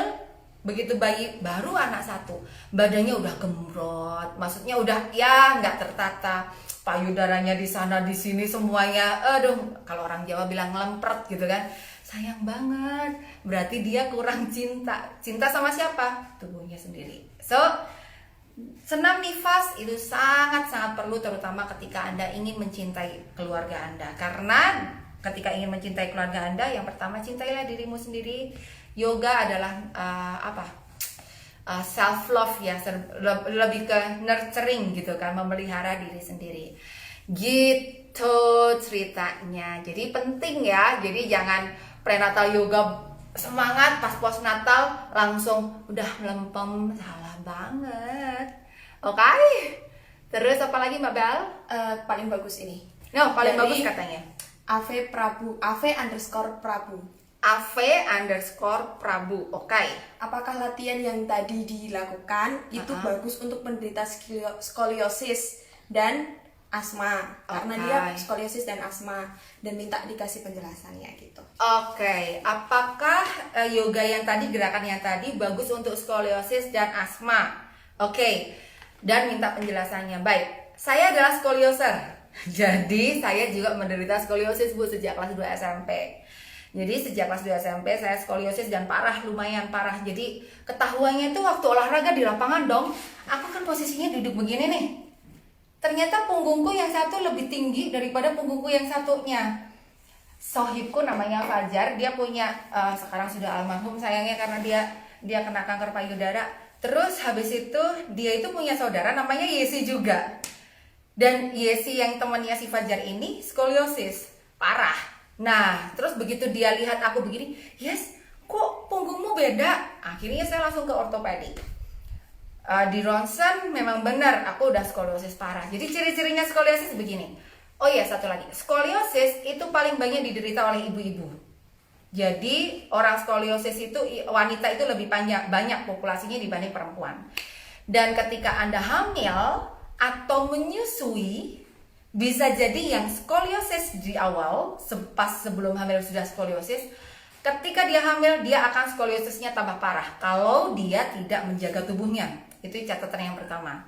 begitu bayi baru anak satu, badannya udah gembrot, maksudnya udah ya nggak tertata, payudaranya di sana di sini semuanya, aduh, kalau orang Jawa bilang ngelempret gitu kan. Sayang banget, berarti dia kurang cinta sama siapa? Tubuhnya sendiri. So, senam nifas itu sangat-sangat perlu, terutama ketika Anda ingin mencintai keluarga Anda. Karena ketika ingin mencintai keluarga Anda, yang pertama cintailah dirimu sendiri. Yoga adalah self love ya, lebih ke nurturing gitu kan, memelihara diri sendiri. Gitu ceritanya. Jadi penting ya. Jadi jangan prenatal yoga semangat, pas postnatal langsung udah melempem, salah banget. Oke. Terus apa lagi Mbak Bel? Paling bagus ini. No, paling Dari bagus katanya Ave Prabu, Ave_Prabu. Ave_Prabu. Oke. Apakah latihan yang tadi dilakukan itu bagus untuk penderita skoliosis dan asma? Karena dia skoliosis dan asma, dan minta dikasih penjelasannya gitu. Oke. Apakah yoga yang tadi, gerakan yang tadi bagus untuk skoliosis dan asma? Oke. Dan minta penjelasannya. Baik. Saya adalah skolioser. Jadi saya juga menderita skoliosis Bu sejak kelas 2 SMP. Jadi sejak kelas 2 SMP saya skoliosis dan parah, lumayan parah. Jadi ketahuannya itu waktu olahraga di lapangan dong. Aku kan posisinya duduk begini nih. Ternyata punggungku yang satu lebih tinggi daripada punggungku yang satunya. Sohibku namanya Fajar, dia punya sekarang sudah almarhum sayangnya karena dia kena kanker payudara. Terus habis itu dia itu punya saudara namanya Yesi juga. Dan Yesi yang temannya si Fajar ini skoliosis parah. Nah, terus begitu dia lihat aku begini, "Yes, kok punggungmu beda?" Akhirnya saya langsung ke ortopedik. Di ronsen memang benar aku udah skoliosis parah. Jadi ciri-cirinya skoliosis begini. Oh iya, satu lagi. Skoliosis itu paling banyak diderita oleh ibu-ibu. Jadi orang skoliosis itu, wanita itu lebih banyak populasinya dibanding perempuan. Dan ketika Anda hamil atau menyusui, bisa jadi yang skoliosis di awal, pas sebelum hamil sudah skoliosis, ketika dia hamil dia akan skoliosisnya tambah parah kalau dia tidak menjaga tubuhnya. Itu catatan yang pertama.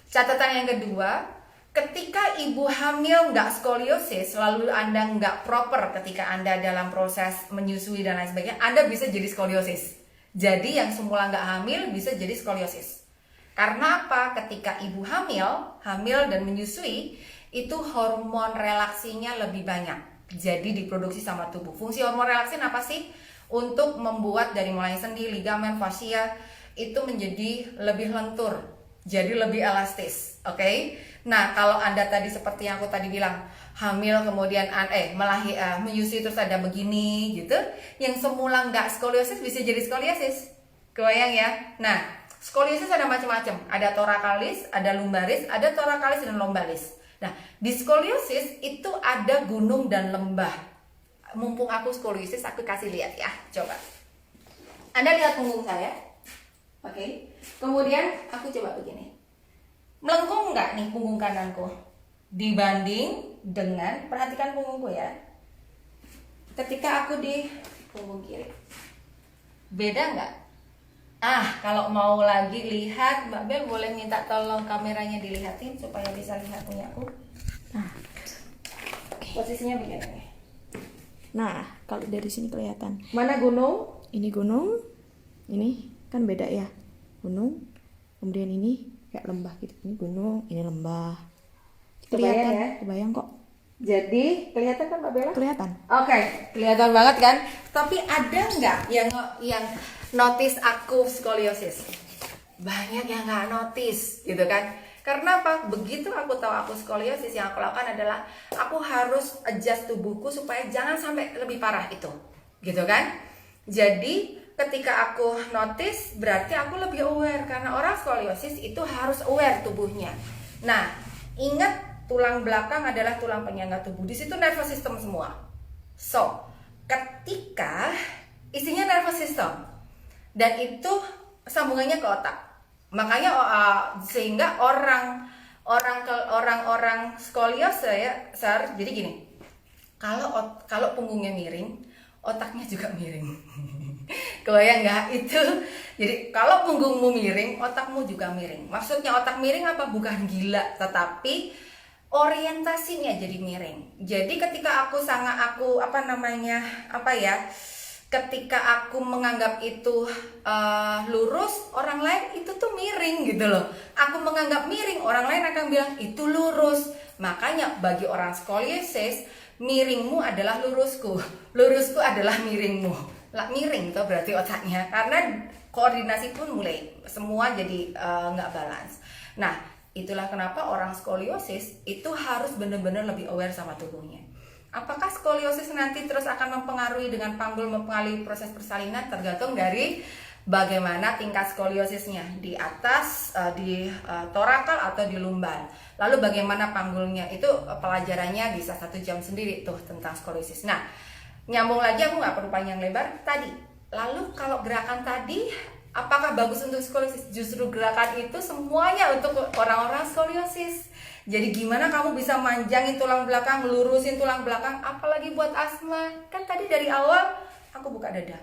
Catatan yang kedua, ketika ibu hamil nggak skoliosis, lalu Anda nggak proper ketika Anda dalam proses menyusui dan lain sebagainya, Anda bisa jadi skoliosis. Jadi yang semula nggak hamil bisa jadi skoliosis. Karena apa? Ketika ibu hamil dan menyusui, itu hormon relaksinya lebih banyak. Jadi diproduksi sama tubuh. Fungsi hormon relaksin apa sih? Untuk membuat dari mulai sendi, ligamen, fascia itu menjadi lebih lentur, jadi lebih elastis. Oke? Nah, kalau Anda tadi seperti yang aku tadi bilang, hamil kemudian menyusui terus ada begini gitu, yang semula nggak skoliosis bisa jadi skoliosis. Kebayang ya? Nah, skoliosis ada macam-macam. Ada torakalis, ada lumbaris, ada torakalis dan lombalis. Nah, di skoliosis itu ada gunung dan lembah. Mumpung aku skoliosis, aku kasih lihat ya. Coba. Anda lihat punggung saya. Oke. Kemudian aku coba begini. Melengkung nggak nih punggung kananku? Dibanding dengan, perhatikan punggungku ya. Ketika aku di punggung kiri. Beda nggak? Kalau mau lagi lihat, Mbak Bel boleh minta tolong kameranya dilihatin supaya bisa lihat punyaku. Posisinya begini nih. Nah, kalau dari sini kelihatan. Mana gunung? Ini gunung, ini kan beda ya. Gunung, kemudian ini kayak lembah gitu. Ini gunung, ini lembah. Kelihatan, Kebayang ya? kebayang kok. Jadi kelihatan kan Mbak Bella? Kelihatan. Oke, kelihatan banget kan? Tapi ada nggak yang notice aku skoliosis? Banyak yang nggak notice, gitu kan? Karena apa? Begitu aku tahu aku skoliosis, yang aku lakukan adalah aku harus adjust tubuhku supaya jangan sampai lebih parah itu, gitu kan? Jadi ketika aku notice, berarti aku lebih aware karena orang skoliosis itu harus aware tubuhnya. Nah, ingat tulang belakang adalah tulang penyangga tubuh. Di situ nervous system semua. So, ketika isinya nervous system dan itu sambungannya ke otak. Makanya sehingga orang skoliosis ya, jadi gini. Kalau punggungnya miring, otaknya juga miring. Kebayang nggak itu? Jadi kalau punggungmu miring, otakmu juga miring. Maksudnya otak miring apa? Bukan gila, tetapi orientasinya jadi miring. Jadi ketika ketika aku menganggap itu lurus, orang lain itu tuh miring gitu loh. Aku menganggap miring, orang lain akan bilang itu lurus. Makanya bagi orang skoliosis, miringmu adalah lurusku, lurusku adalah miringmu. Miring tuh berarti otaknya, karena koordinasi pun mulai semua jadi nggak balance. Nah, itulah kenapa orang skoliosis itu harus benar-benar lebih aware sama tubuhnya. Apakah skoliosis nanti terus akan mempengaruhi dengan panggul, mempengaruhi proses persalinan? Tergantung dari bagaimana tingkat skoliosisnya, di atas, di torakal atau di lumbar. Lalu bagaimana panggulnya, itu pelajarannya bisa 1 jam sendiri tuh tentang skoliosis. Nah, nyambung lagi, aku nggak perlu panjang lebar tadi. Lalu kalau gerakan tadi, apakah bagus untuk skoliosis? Justru gerakan itu semuanya untuk orang-orang skoliosis. Jadi gimana kamu bisa manjangin tulang belakang, lurusin tulang belakang, apalagi buat asma. Kan tadi dari awal aku buka dada,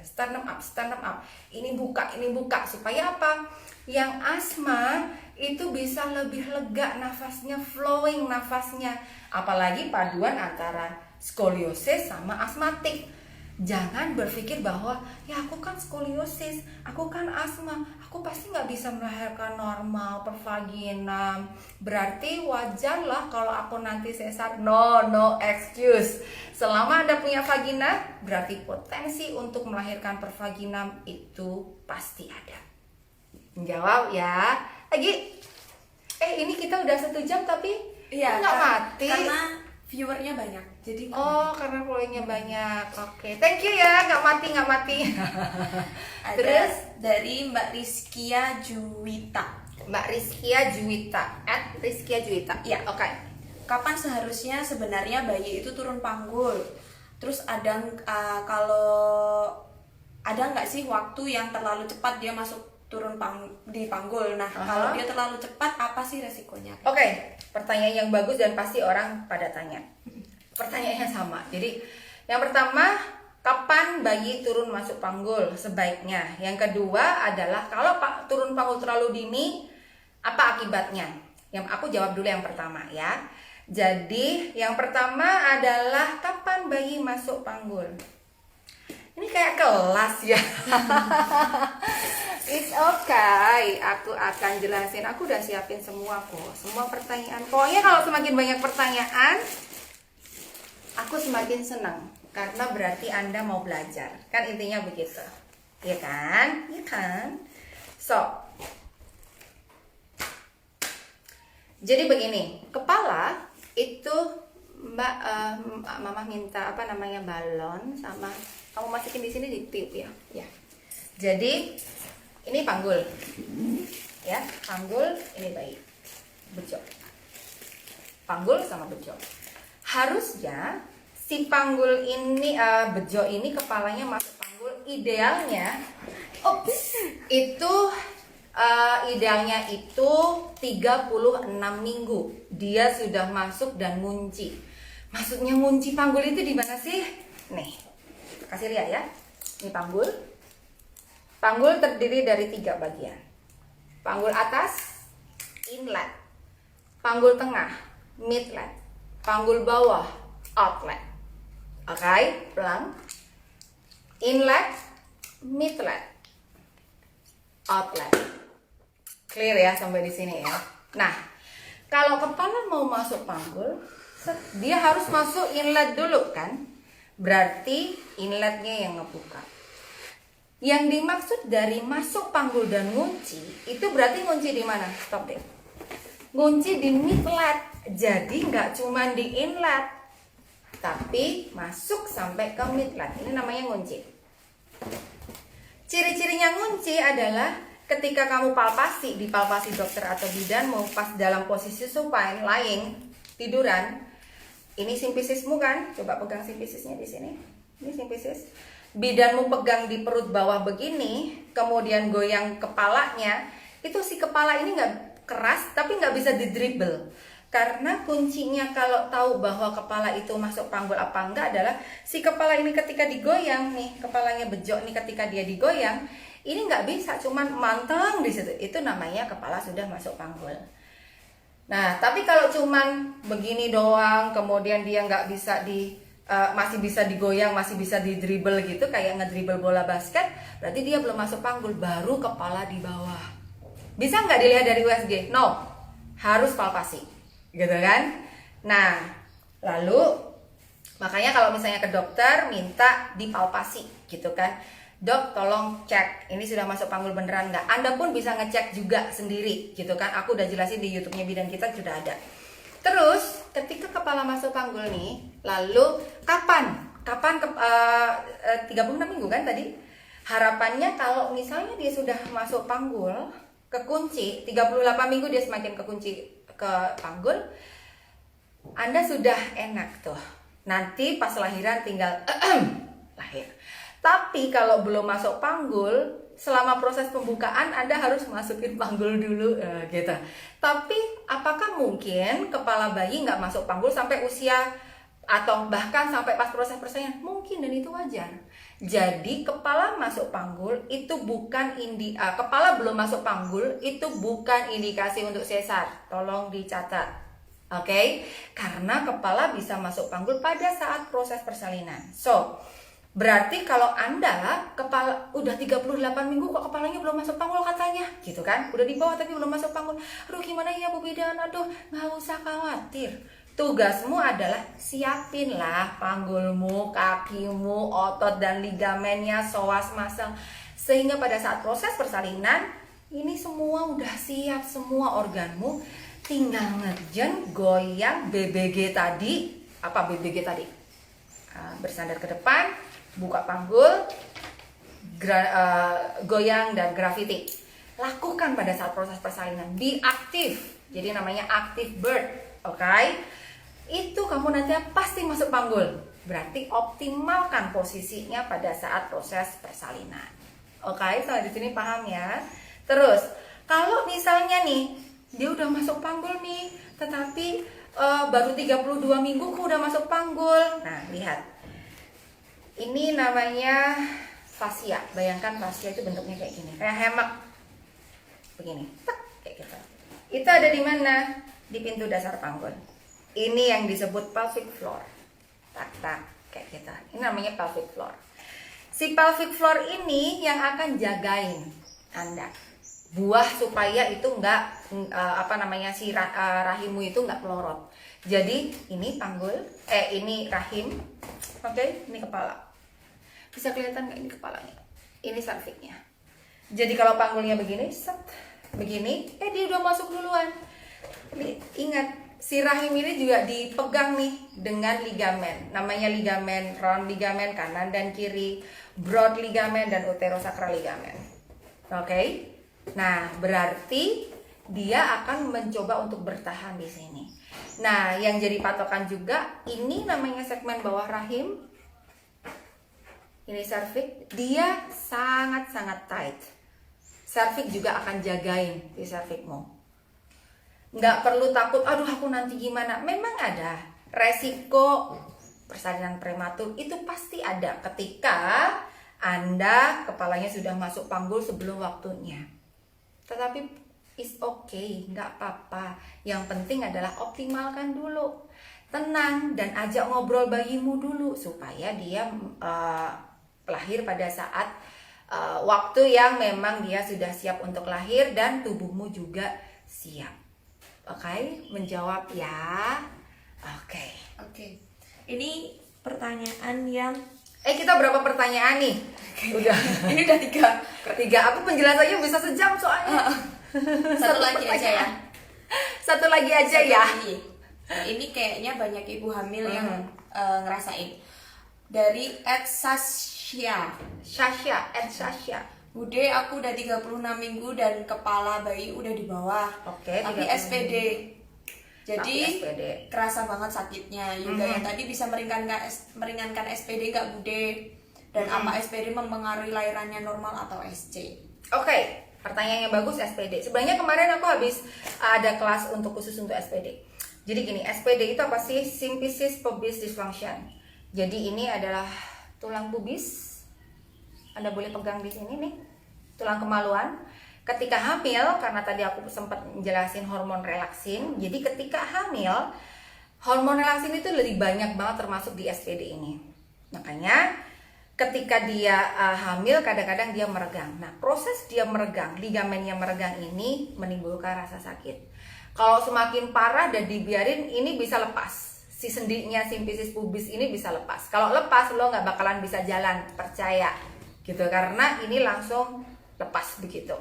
sternum up. Ini buka, supaya apa? Yang asma itu bisa lebih lega nafasnya, flowing nafasnya. Apalagi paduan antara skoliosis sama asmatik. Jangan berpikir bahwa ya aku kan skoliosis, aku kan asma, aku pasti nggak bisa melahirkan normal pervagina, berarti wajarlah kalau aku nanti sesar. No excuse. Selama Anda punya vagina, berarti potensi untuk melahirkan pervagina itu pasti ada. Jawab ya. Lagi ini kita udah 1 jam tapi nggak mati karena viewernya banyak, jadi karena followingnya banyak. Oke, thank you ya, nggak mati. Ada Terus dari Mbak Rizkia Juwita. @Rizkia Juwita. Ya, oke. Kapan seharusnya sebenarnya bayi itu turun panggul? Terus kalau ada nggak sih waktu yang terlalu cepat dia turun di panggul? Nah, kalau dia terlalu cepat, apa sih resikonya? Oke, pertanyaan yang bagus dan pasti orang pada tanya. Pertanyaannya sama. Jadi, yang pertama, kapan bayi turun masuk panggul sebaiknya? Yang kedua adalah kalau turun panggul terlalu dini, apa akibatnya? Yang aku jawab dulu yang pertama ya. Jadi, yang pertama adalah kapan bayi masuk panggul? Ini kayak kelas ya. It's okay, aku akan jelasin. Aku udah siapin semua kok, semua pertanyaan. Pokoknya kalau semakin banyak pertanyaan, aku semakin senang. Karena berarti Anda mau belajar. Kan intinya begitu. Iya kan? Iya kan? So, jadi begini, kepala itu Mama minta balon sama kamu masukin di sini di tube ya. Ya. Jadi ini panggul, ya panggul, ini bayi, bejo, panggul sama bejo. Harusnya si panggul ini, bejo ini kepalanya masuk panggul. Idealnya, idealnya itu 36 minggu dia sudah masuk dan ngunci. Maksudnya ngunci panggul itu di mana sih? Nih, kasih lihat ya. Ini panggul. Panggul terdiri dari 3 bagian. Panggul atas, inlet. Panggul tengah, midlet. Panggul bawah, outlet. Oke, pelan. Inlet, midlet, outlet. Clear ya sampai di sini ya. Nah, kalau kepala mau masuk panggul, dia harus masuk inlet dulu kan? Berarti inletnya yang ngebuka. Yang dimaksud dari masuk panggul dan ngunci, itu berarti ngunci di mana? Stop deh. Ngunci di midlet. Jadi nggak cuma di inlet, tapi masuk sampai ke midlet. Ini namanya ngunci. Ciri-cirinya ngunci adalah ketika kamu palpasi, di palpasi dokter atau bidan mau pas dalam posisi supine, lying, tiduran. Ini simpisismu kan? Coba pegang simpisisnya di sini. Ini simpisis. Bidanmu pegang di perut bawah begini, kemudian goyang kepalanya, itu si kepala ini nggak keras, tapi nggak bisa didribble. Karena kuncinya kalau tahu bahwa kepala itu masuk panggul apa enggak adalah si kepala ini ketika digoyang nih, kepalanya bejok nih ketika dia digoyang, ini nggak bisa cuman manteng di situ. Itu namanya kepala sudah masuk panggul. Nah, tapi kalau cuman begini doang, kemudian dia nggak bisa masih bisa digoyang, masih bisa didribble gitu, kayak ngedribble bola basket, berarti dia belum masuk panggul, baru kepala di bawah. Bisa nggak dilihat dari USG? No, harus palpasi, gitu kan? Nah, lalu makanya kalau misalnya ke dokter minta dipalpasi, gitu kan? Dok, tolong cek, ini sudah masuk panggul beneran nggak? Anda pun bisa ngecek juga sendiri, gitu kan? Aku udah jelasin di YouTube-nya bidan kita sudah ada. Terus ketika kepala masuk panggul nih, lalu kapan 36 minggu kan tadi? Harapannya kalau misalnya dia sudah masuk panggul, kekunci 38 minggu dia semakin kekunci ke panggul, Anda sudah enak tuh. Nanti pas lahiran tinggal lahir. Tapi kalau belum masuk panggul, selama proses pembukaan Anda harus masukin panggul dulu gitu. Tapi apakah mungkin kepala bayi nggak masuk panggul sampai usia atau bahkan sampai pas proses persalinan? Mungkin, dan itu wajar. Jadi kepala masuk panggul itu bukan kepala belum masuk panggul itu bukan indikasi untuk sesar. Tolong dicatat. Oke? Karena kepala bisa masuk panggul pada saat proses persalinan. So, berarti kalau Anda kepala udah 38 minggu kok kepalanya belum masuk panggul katanya, gitu kan? Udah di bawah tapi belum masuk panggul. Aduh gimana ya Bu Bidan? Aduh, nggak usah khawatir. Tugasmu adalah siapinlah panggulmu, kakimu, otot dan ligamennya, psoas, masal. Sehingga pada saat proses persalinan, ini semua udah siap, semua organmu. Tinggal ngerjen, goyang, BBG tadi. Apa BBG tadi? Bersandar ke depan, buka panggul, goyang dan gravity. Lakukan pada saat proses persalinan. Be aktif. Jadi namanya active birth. Oke? Itu kamu nanti pasti masuk panggul. Berarti optimalkan posisinya pada saat proses persalinan. Oke, sampai di sini paham ya. Terus, kalau misalnya nih dia udah masuk panggul nih, tetapi baru 32 minggu kok udah masuk panggul. Nah, lihat. Ini namanya fascia. Bayangkan fascia itu bentuknya kayak gini, kayak hemat. Begini, tak, kayak gitu. Itu ada di mana? Di pintu dasar panggul. Ini yang disebut pelvic floor. Tak, tak, kayak gitu. Ini namanya pelvic floor. Si pelvic floor ini yang akan jagain Anda. Buah supaya itu enggak rahimmu itu enggak pelorot. Jadi ini panggul, ini rahim. Oke, ini kepala. Bisa kelihatan nggak ini kepalanya? Ini cervixnya. Jadi kalau panggulnya begini, set, begini, dia udah masuk duluan. Ingat, si rahim ini juga dipegang nih dengan ligamen. Namanya ligamen round ligamen kanan dan kiri, broad ligamen dan uterosacral ligamen. Oke? Nah, berarti dia akan mencoba untuk bertahan di sini. Nah, yang jadi patokan juga ini namanya segmen bawah rahim. Ini cervix, dia sangat-sangat tight. Cervix juga akan jagain si cervixmu. Nggak perlu takut, aduh aku nanti gimana. Memang ada resiko persalinan prematur, itu pasti ada ketika Anda kepalanya sudah masuk panggul sebelum waktunya. Tetapi it's okay, nggak apa-apa. Yang penting adalah optimalkan dulu. Tenang dan ajak ngobrol bayimu dulu supaya dia lahir pada saat waktu yang memang dia sudah siap untuk lahir dan tubuhmu juga siap. Oke, menjawab ya. Oke. Ini pertanyaan yang Kita berapa pertanyaan nih? Udah. ini udah 3. 3. Aku penjelasannya bisa sejam soalnya. Satu lagi aja ya. Satu lagi aja ya. Lagi. Ini kayaknya banyak ibu hamil yang ngerasain. Dari Sasha. Sasha. Bude, aku udah 36 minggu dan kepala bayi udah di bawah. Oke, Tapi 36 SPD. Jadi SPD. kerasa banget sakitnya. Yoga yang tadi bisa meringankan SPD nggak Bude? Dan apa SPD mempengaruhi lahirannya normal atau SC? Oke, pertanyaan yang bagus SPD. Sebenarnya kemarin aku habis ada kelas khusus untuk SPD. Jadi gini, SPD itu apa sih? Symphysis pubis dysfunction. Jadi ini adalah tulang pubis. Anda boleh pegang di sini nih, tulang kemaluan. Ketika hamil, karena tadi aku sempat menjelasin hormon relaksin. Jadi ketika hamil, hormon relaksin itu lebih banyak banget termasuk di SPD ini. Makanya ketika dia hamil kadang-kadang dia meregang. Nah, proses dia meregang, ligamennya meregang ini menimbulkan rasa sakit. Kalau semakin parah dan dibiarin, ini bisa lepas. Si sendinya symphysis pubis ini bisa lepas. Kalau lepas, lo nggak bakalan bisa jalan, percaya. Gitu, karena ini langsung lepas begitu.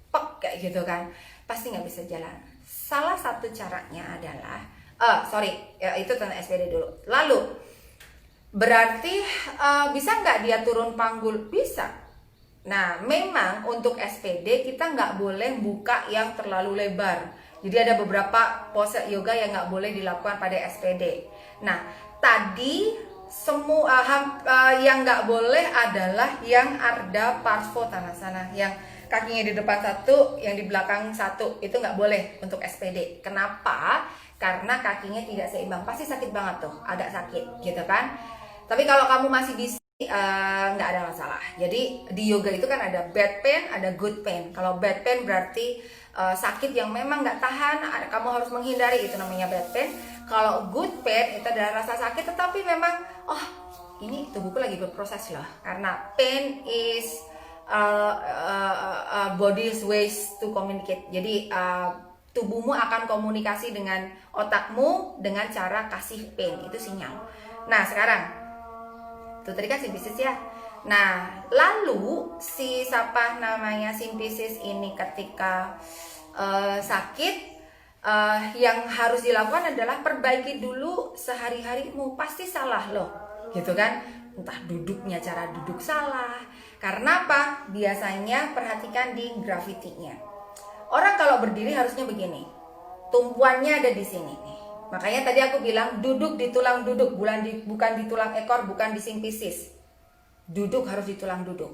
Pek kayak gitu kan. Pasti nggak bisa jalan. Salah satu caranya adalah, itu tentang SPD dulu. Lalu, berarti bisa nggak dia turun panggul? Bisa. Nah, memang untuk SPD kita nggak boleh buka yang terlalu lebar. Jadi ada beberapa pose yoga yang nggak boleh dilakukan pada SPD. Nah, tadi semua yang nggak boleh adalah yang Ardha Parsvottanasana, yang kakinya di depan satu, yang di belakang satu, itu nggak boleh untuk SPD. Kenapa? Karena kakinya tidak seimbang, pasti sakit banget tuh, agak sakit gitu kan. Tapi kalau kamu masih bisa, nggak ada masalah. Jadi di yoga itu kan ada bad pain, ada good pain. Kalau bad pain berarti sakit yang memang nggak tahan, kamu harus menghindari, itu namanya bad pain. Kalau good pain itu adalah rasa sakit tetapi memang ini tubuhku lagi berproses loh, karena pain is body's ways to communicate. Jadi tubuhmu akan komunikasi dengan otakmu dengan cara kasih pain, itu sinyal. Nah sekarang itu tadi kan symphysis ya. Nah lalu si symphysis ini ketika sakit, yang harus dilakukan adalah perbaiki dulu sehari-harimu. Pasti salah loh, gitu kan? Entah duduknya, cara duduk salah. Karena apa? Biasanya perhatikan di gravitinya. Orang kalau berdiri harusnya begini, tumpuannya ada di sini nih. Makanya tadi aku bilang duduk di tulang duduk, bukan di tulang ekor, bukan di symphysis. Duduk harus di tulang duduk.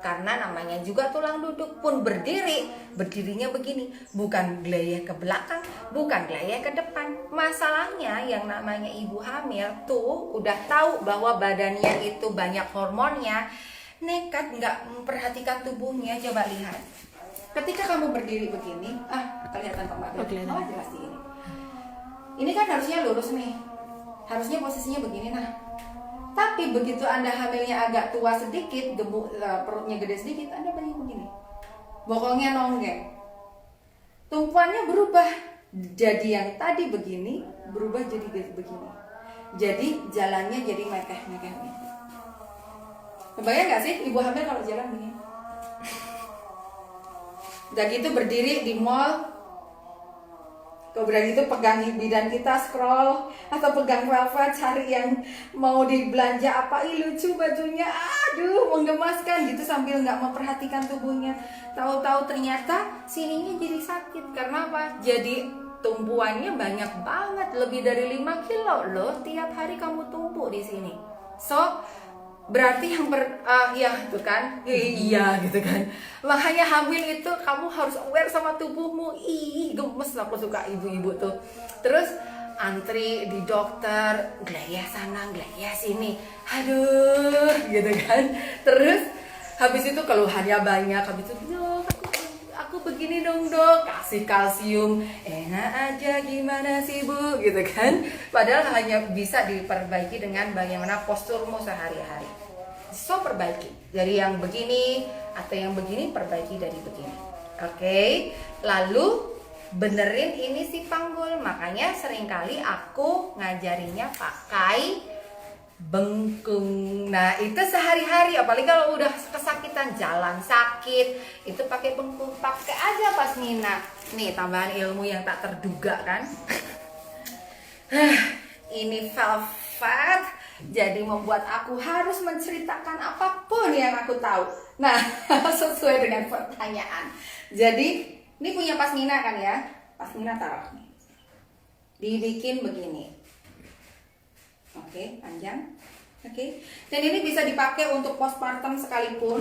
Karena namanya juga tulang duduk. Pun berdirinya begini, bukan gelayah ke belakang, bukan gelayah ke depan. Masalahnya yang namanya ibu hamil tuh udah tahu bahwa badannya itu banyak hormonnya, nekat nggak memperhatikan tubuhnya. Coba lihat, ketika kamu berdiri begini, kelihatan Pak Mbak, malah jelas di ini. Ini kan harusnya lurus nih, harusnya posisinya begini. Nah, tapi begitu Anda hamilnya agak tua sedikit, perutnya gede sedikit, Anda begini, bokongnya nonggeng, tumpuannya berubah. Jadi yang tadi begini berubah jadi begini. Jadi jalannya jadi mekeh-mekeh. Kebayang nggak sih ibu hamil kalau jalan begini? Udah gitu berdiri di mall, kemudian itu pegang bidan kita, scroll atau pegang velvet, cari yang mau dibelanja apa, lucu bajunya, aduh menggemaskan gitu sambil nggak memperhatikan tubuhnya. Tahu-tahu ternyata sininya jadi sakit. Karena apa? Jadi tumpuannya banyak banget, lebih dari 5 kilo loh tiap hari kamu tumpuk di sini. So berarti yang ya itu kan, iya gitu kan. Makanya hamil itu kamu harus aware sama tubuhmu. Ih, gemes aku suka ibu-ibu tuh. Terus antri di dokter, glayah sana, glayah sini. Aduh, gitu kan. Terus habis itu keluhannya banyak, habis itu dok, aku begini dong dok, kasih kalsium, enak aja gimana sih bu, gitu kan. Padahal hanya bisa diperbaiki dengan bagaimana posturmu sehari-hari. So perbaiki dari yang begini atau yang begini, perbaiki dari begini. Oke. Lalu benerin ini si panggul. Makanya seringkali aku ngajarinya pakai bengkung. Nah itu sehari-hari, apalagi kalau udah kesakitan, jalan sakit, itu pakai bengkung. Pakai aja pas Nina. Nih tambahan ilmu yang tak terduga kan. Ini Velvet jadi membuat aku harus menceritakan apapun yang aku tahu. Nah, sesuai dengan pertanyaan. Jadi, ini punya Pasmina kan ya? Pasmina taruh. Dibikin begini. Oke, panjang. Oke. Dan ini bisa dipakai untuk postpartum sekalipun.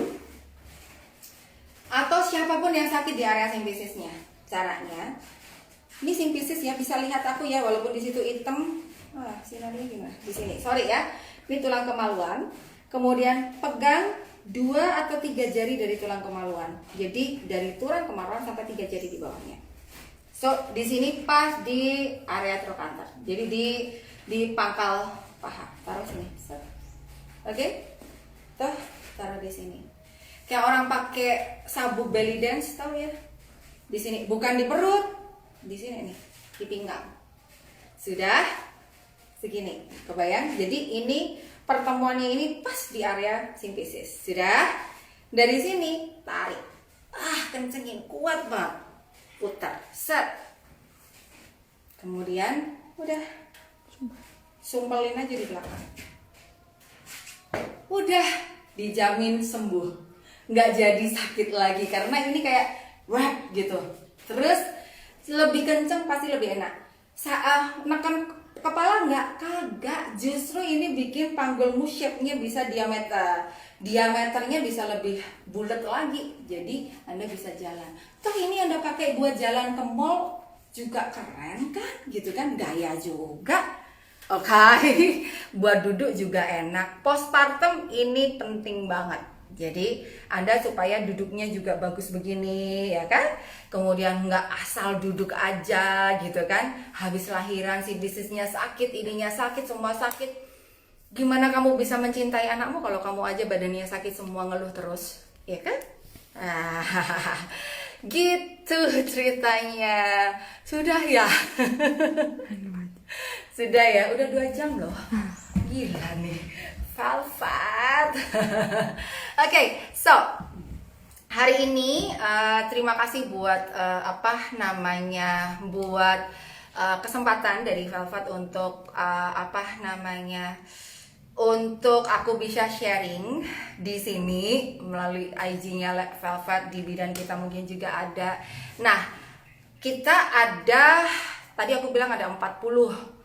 Atau siapapun yang sakit di area simpisisnya. Caranya, ini simpisis ya, bisa lihat aku ya, walaupun di situ hitam. Sinarnya gimana? Di sini. Sorry ya. Ini tulang kemaluan. Kemudian pegang 2 atau 3 jari dari tulang kemaluan. Jadi dari tulang kemaluan sampai 3 jari di bawahnya. So, di sini pas di area trochanter. Jadi di pangkal paha. Taruh sini. Oke? Tuh, taruh di sini. Kayak orang pakai sabuk belly dance, tahu ya? Di sini, bukan di perut. Di sini nih, di pinggang. Sudah? Segini, kebayang? Jadi ini pertemuannya ini pas di area simpisis. Sudah? Dari sini tarik, kencengin, kuat banget, putar, set. Kemudian udah sumpelin aja di belakang. Udah dijamin sembuh, nggak jadi sakit lagi karena ini kayak wah gitu. Terus lebih kenceng pasti lebih enak. Makan kepala kagak, justru ini bikin panggulmu shape-nya bisa diameternya bisa lebih bulat lagi, jadi Anda bisa jalan. Toh ini Anda pakai buat jalan ke mall juga keren kan, gitu kan, gaya juga. Oke. Buat duduk juga enak. Postpartum ini penting banget. Jadi Anda supaya duduknya juga bagus begini ya kan. Kemudian nggak asal duduk aja gitu kan. Habis lahiran si bisnisnya sakit, ininya sakit, semua sakit. Gimana kamu bisa mencintai anakmu kalau kamu aja badannya sakit semua, ngeluh terus, ya kan? Gitu ceritanya. Sudah ya? Sudah ya, udah 2 jam loh. Gila nih. Velvet. Oke, so hari ini terima kasih buat buat kesempatan dari Velvet untuk untuk aku bisa sharing di sini melalui IG-nya Velvet. Di bidan kita mungkin juga ada. Nah, kita ada, tadi aku bilang ada 40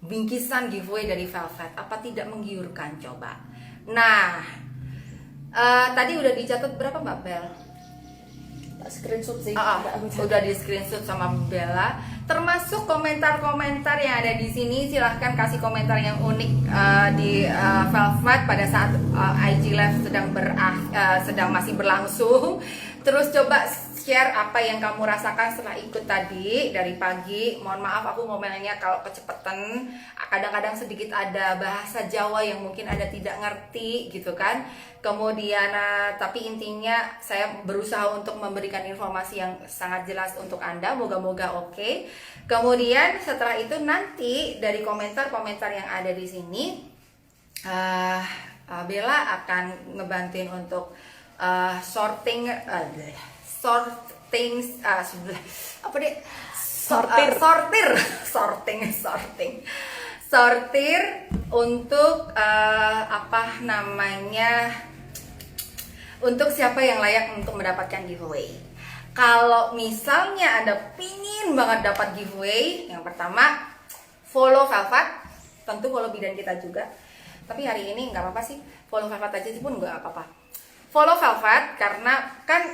bingkisan giveaway dari Velvet. Apa tidak menggiurkan coba? Nah, tadi udah dicatat berapa Mbak Bel? Screenshot sih. Udah di screenshot sama Bella. Termasuk komentar-komentar yang ada di sini. Silahkan kasih komentar yang unik di Velvet pada saat IG Live sedang masih berlangsung. Terus coba share apa yang kamu rasakan setelah ikut tadi dari pagi. Mohon maaf aku ngomelnya kalau kecepatan, kadang-kadang sedikit ada bahasa Jawa yang mungkin Anda tidak ngerti gitu kan. Kemudian tapi intinya saya berusaha untuk memberikan informasi yang sangat jelas untuk Anda. Moga-moga oke. Kemudian setelah itu nanti dari komentar-komentar yang ada di sini, Bella akan ngebantuin untuk sorting untuk untuk siapa yang layak untuk mendapatkan giveaway. Kalau misalnya Anda pingin banget dapat giveaway, yang pertama follow Velvet, tentu follow bidan kita juga. Tapi hari ini nggak apa-apa sih, follow Velvet aja sih pun nggak apa-apa. Follow Velvet karena kan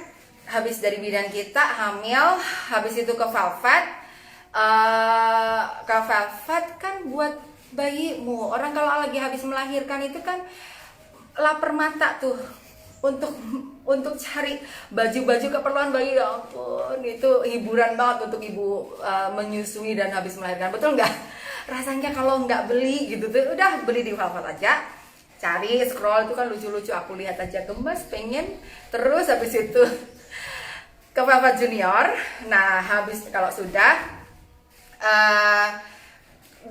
habis dari bidan kita hamil, habis itu ke Velvet, kan buat bayimu. Orang kalau lagi habis melahirkan itu kan lapar mata tuh untuk cari baju-baju keperluan bayi. Ya ampun, itu hiburan banget untuk ibu menyusui dan habis melahirkan, betul nggak? Rasanya kalau nggak beli gitu tuh, udah beli di Velvet aja, cari scroll itu kan lucu-lucu, aku lihat aja gemes, pengen, terus habis itu ke Velvet Junior. Nah habis kalau sudah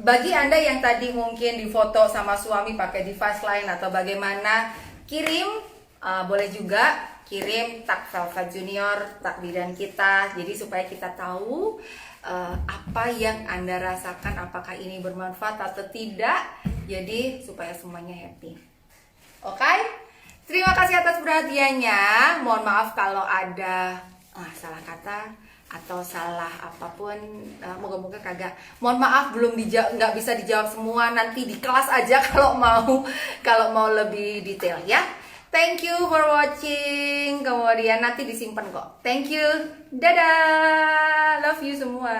bagi Anda yang tadi mungkin difoto sama suami pakai device lain atau bagaimana, kirim, boleh juga kirim tag Velvet Junior, tag bidan kita, jadi supaya kita tahu apa yang Anda rasakan, apakah ini bermanfaat atau tidak, jadi supaya semuanya happy. Oke? Terima kasih atas perhatiannya. Mohon maaf kalau ada salah kata atau salah apapun, moga-moga kagak. Mohon maaf belum nggak bisa dijawab semua, nanti di kelas aja kalau mau lebih detail ya. Thank you for watching. Kemudian nanti disimpan kok. Thank you. Dadah. Love you semua.